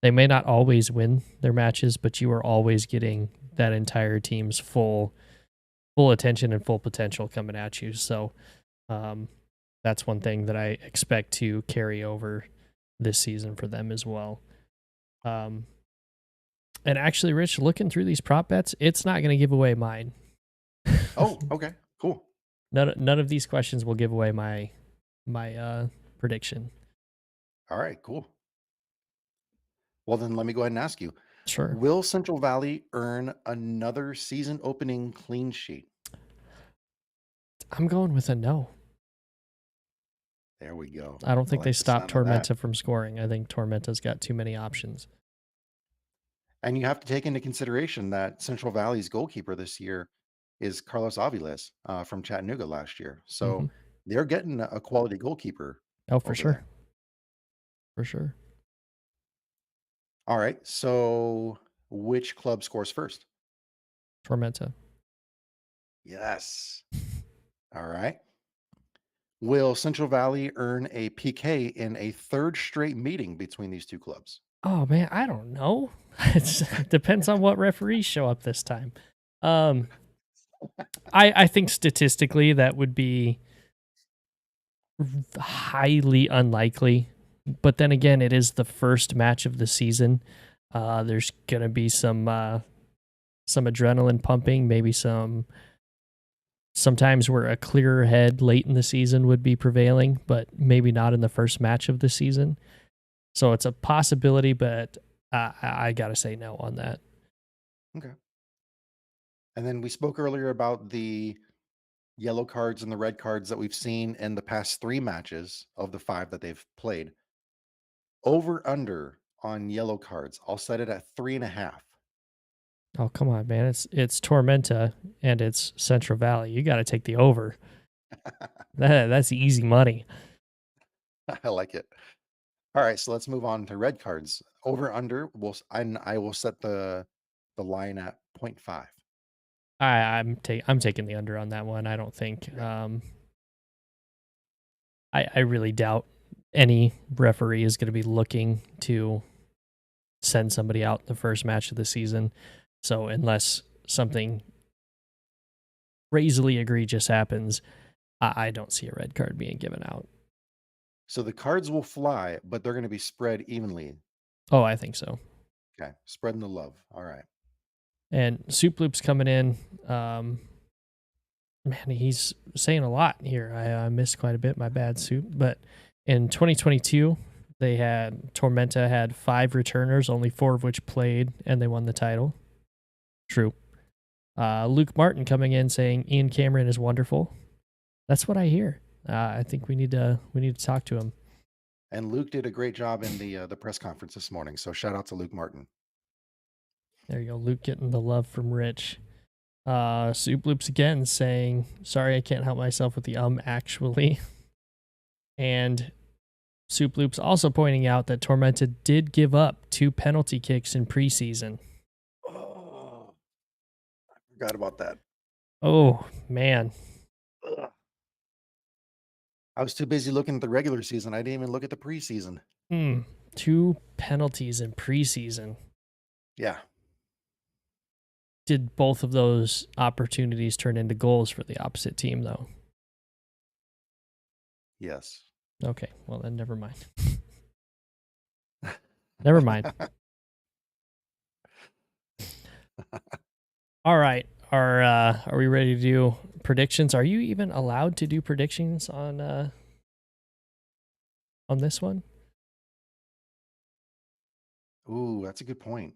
They may not always win their matches, but you are always getting that entire team's full attention and full potential coming at you. So um, that's one thing that I expect to carry over this season for them as well. Um, and actually, Rich, looking through these prop bets, it's not going to give away mine.
Oh, okay, cool.
None of these questions will give away my prediction.
All right, cool. Well, then let me go ahead and ask you:
Sure,
will Central Valley earn another season opening clean sheet?
I'm going with a no.
There we go.
I don't
I
think they
like the
stopped
sound of that.
Tormenta from scoring. I think Tormenta's got too many options.
And you have to take into consideration that Central Valley's goalkeeper this year is Carlos Aviles from Chattanooga last year.
Hmm.
So they're getting a quality goalkeeper
Oh, for
over
sure,
there.
for sure.
All right. So which club scores first?
Tormenta.
Yes. All right. Will Central Valley earn a PK in a third straight meeting between these two clubs?
Oh man, I don't know. It depends on what referees show up this time. Um, I think statistically that would be highly unlikely, but then again, it is the first match of the season. There's gonna be some adrenaline pumping, maybe sometimes where a clearer head late in the season would be prevailing, but maybe not in the first match of the season. So it's a possibility, but I got to say no on that.
Okay. And then we spoke earlier about the yellow cards and the red cards that we've seen in the past three matches of the five that they've played. Over under on yellow cards. I'll set it at 3.5.
Oh, come on, man. It's Tormenta and it's Central Valley. You got to take the over. That's easy money.
I like it. All right, so let's move on to red cards. Over under, I will set the line at zero point 0.5.
I'm taking the under on that one. I don't think
Okay.
I really doubt any referee is going to be looking to send somebody out the first match of the season. So unless something crazily egregious happens, I don't see a red card being given out.
So the cards will fly, but they're going to be spread evenly.
Oh, I think so.
Okay, spreading the love. All right.
And Soup Loop's coming in. Man, he's saying a lot here. I missed quite a bit. My bad, Soup. But in 2022, they had Tormenta had 5 returners, only 4 of which played, and they won the title. True. Luke Martin coming in saying Ian Cameron is wonderful. That's what I hear. I think we need to talk to him.
And Luke did a great job in the press conference this morning. So shout out to Luke Martin.
There you go. Luke getting the love from Rich. Soup Loops again saying, sorry, I can't help myself with the actually. And Soup Loops also pointing out that Tormenta did give up 2 penalty kicks in preseason.
Oh, forgot about that.
Oh, man.
Ugh. I was too busy looking at the regular season. I didn't even look at the preseason.
Hmm. 2 penalties in preseason.
Yeah.
Did both of those opportunities turn into goals for the opposite team, though?
Yes.
Okay, well, then never mind. Never mind. All right. Are we ready to do predictions? Are you even allowed to do predictions on this one?
Ooh, that's a good point.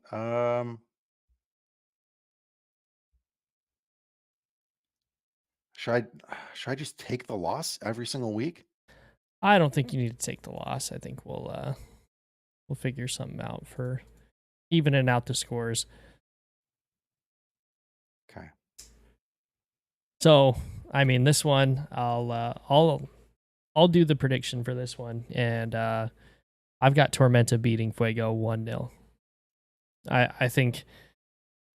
Should should I just take the loss every single week?
I don't think you need to take the loss. I think we'll figure something out for evening out the scores.
Okay.
So, I mean, this one I'll do the prediction for this one, and I've got Tormenta beating Fuego 1-0. I think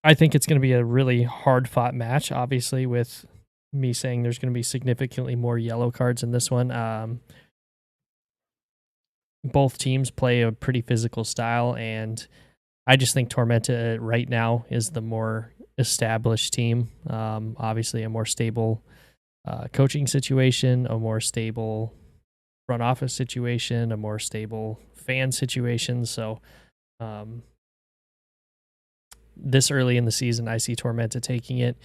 it's going to be a really hard fought match. Obviously, with me saying there's going to be significantly more yellow cards in this one. Both teams play a pretty physical style, and I just think Tormenta right now is the more established team. Obviously, a more stable coaching situation, a more stable front office situation, a more stable fan situation. So, um, this early in the season, I see Tormenta taking it.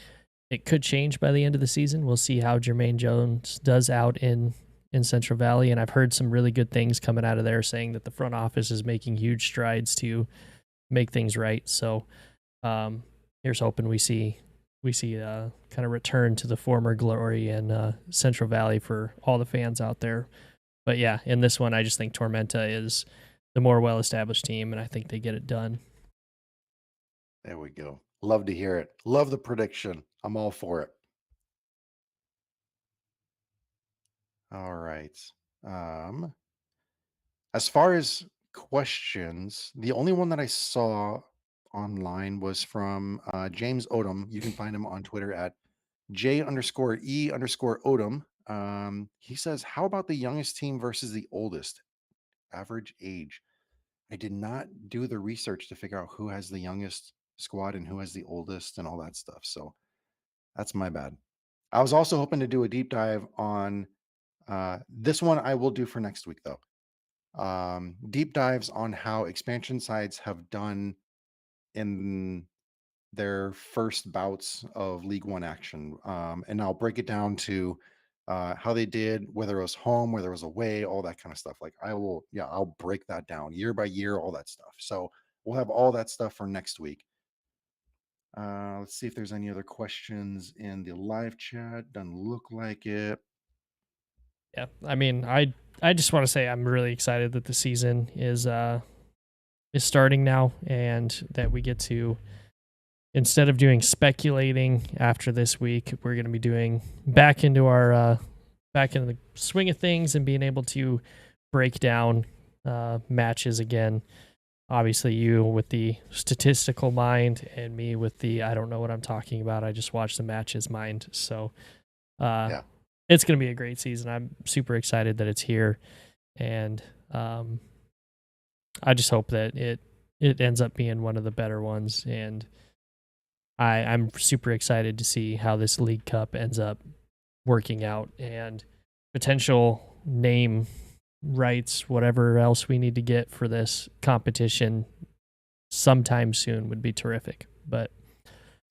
It could change by the end of the season. We'll see how Jermaine Jones does out in Central Valley, and I've heard some really good things coming out of there, saying that the front office is making huge strides to make things right. So, here's hoping we see kind of return to the former glory in Central Valley for all the fans out there. But yeah, in this one, I just think Tormenta is the more well established team, and I think they get it done.
There we go. Love to hear it. Love the prediction. I'm all for it. All right. Um, as far as questions, the only one that I saw online was from James Odom. You can find him on Twitter at J_E_ Odom. He says, how about the youngest team versus the oldest? Average age. I did not do the research to figure out who has the youngest squad and who has the oldest and all that stuff. So that's my bad. I was also hoping to do a deep dive on this one. I will do for next week though. Deep dives on how expansion sides have done in their first bouts of League One action, and I'll break it down to how they did, whether it was home, whether it was away, all that kind of stuff. Like I will, yeah, I'll break that down year by year, all that stuff. So we'll have all that stuff for next week. Let's see if there's any other questions in the live chat. Doesn't look like it.
Yeah, I mean, I just want to say I'm really excited that the season is starting now, and that we get to, instead of doing speculating after this week, we're going to be doing back into the swing of things and being able to break down matches again. Obviously, you with the statistical mind, and me with the I don't know what I'm talking about. I just watch the matches mind. So, uh,
Yeah,
it's going to be a great season. I'm super excited that it's here, and I just hope that it ends up being one of the better ones. And I'm super excited to see how this League Cup ends up working out, and potential name rights, whatever else we need to get for this competition sometime soon would be terrific. But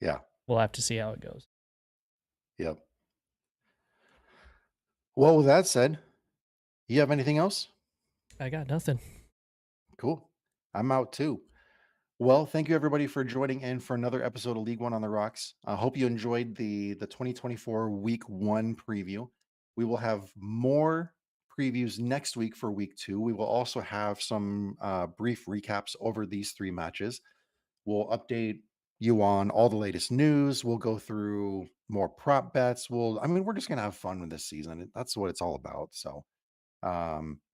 yeah,
we'll have to see how it goes.
yep. Well, with that said, you have anything else?
I got nothing.
Cool. I'm out too. Well, thank you everybody for joining in for another episode of League One on the Rocks. I hope you enjoyed the 2024 Week One preview. We will have more previews next week for week 2. We will also have some brief recaps over these 3 matches. We'll update you on all the latest news. We'll go through more prop bets. We're just gonna have fun with this season. That's what it's all about. So,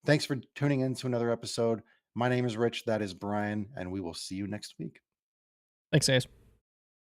thanks for tuning in to another episode. My name is Rich. That is Brian, and we will see you next week.
Thanks, guys.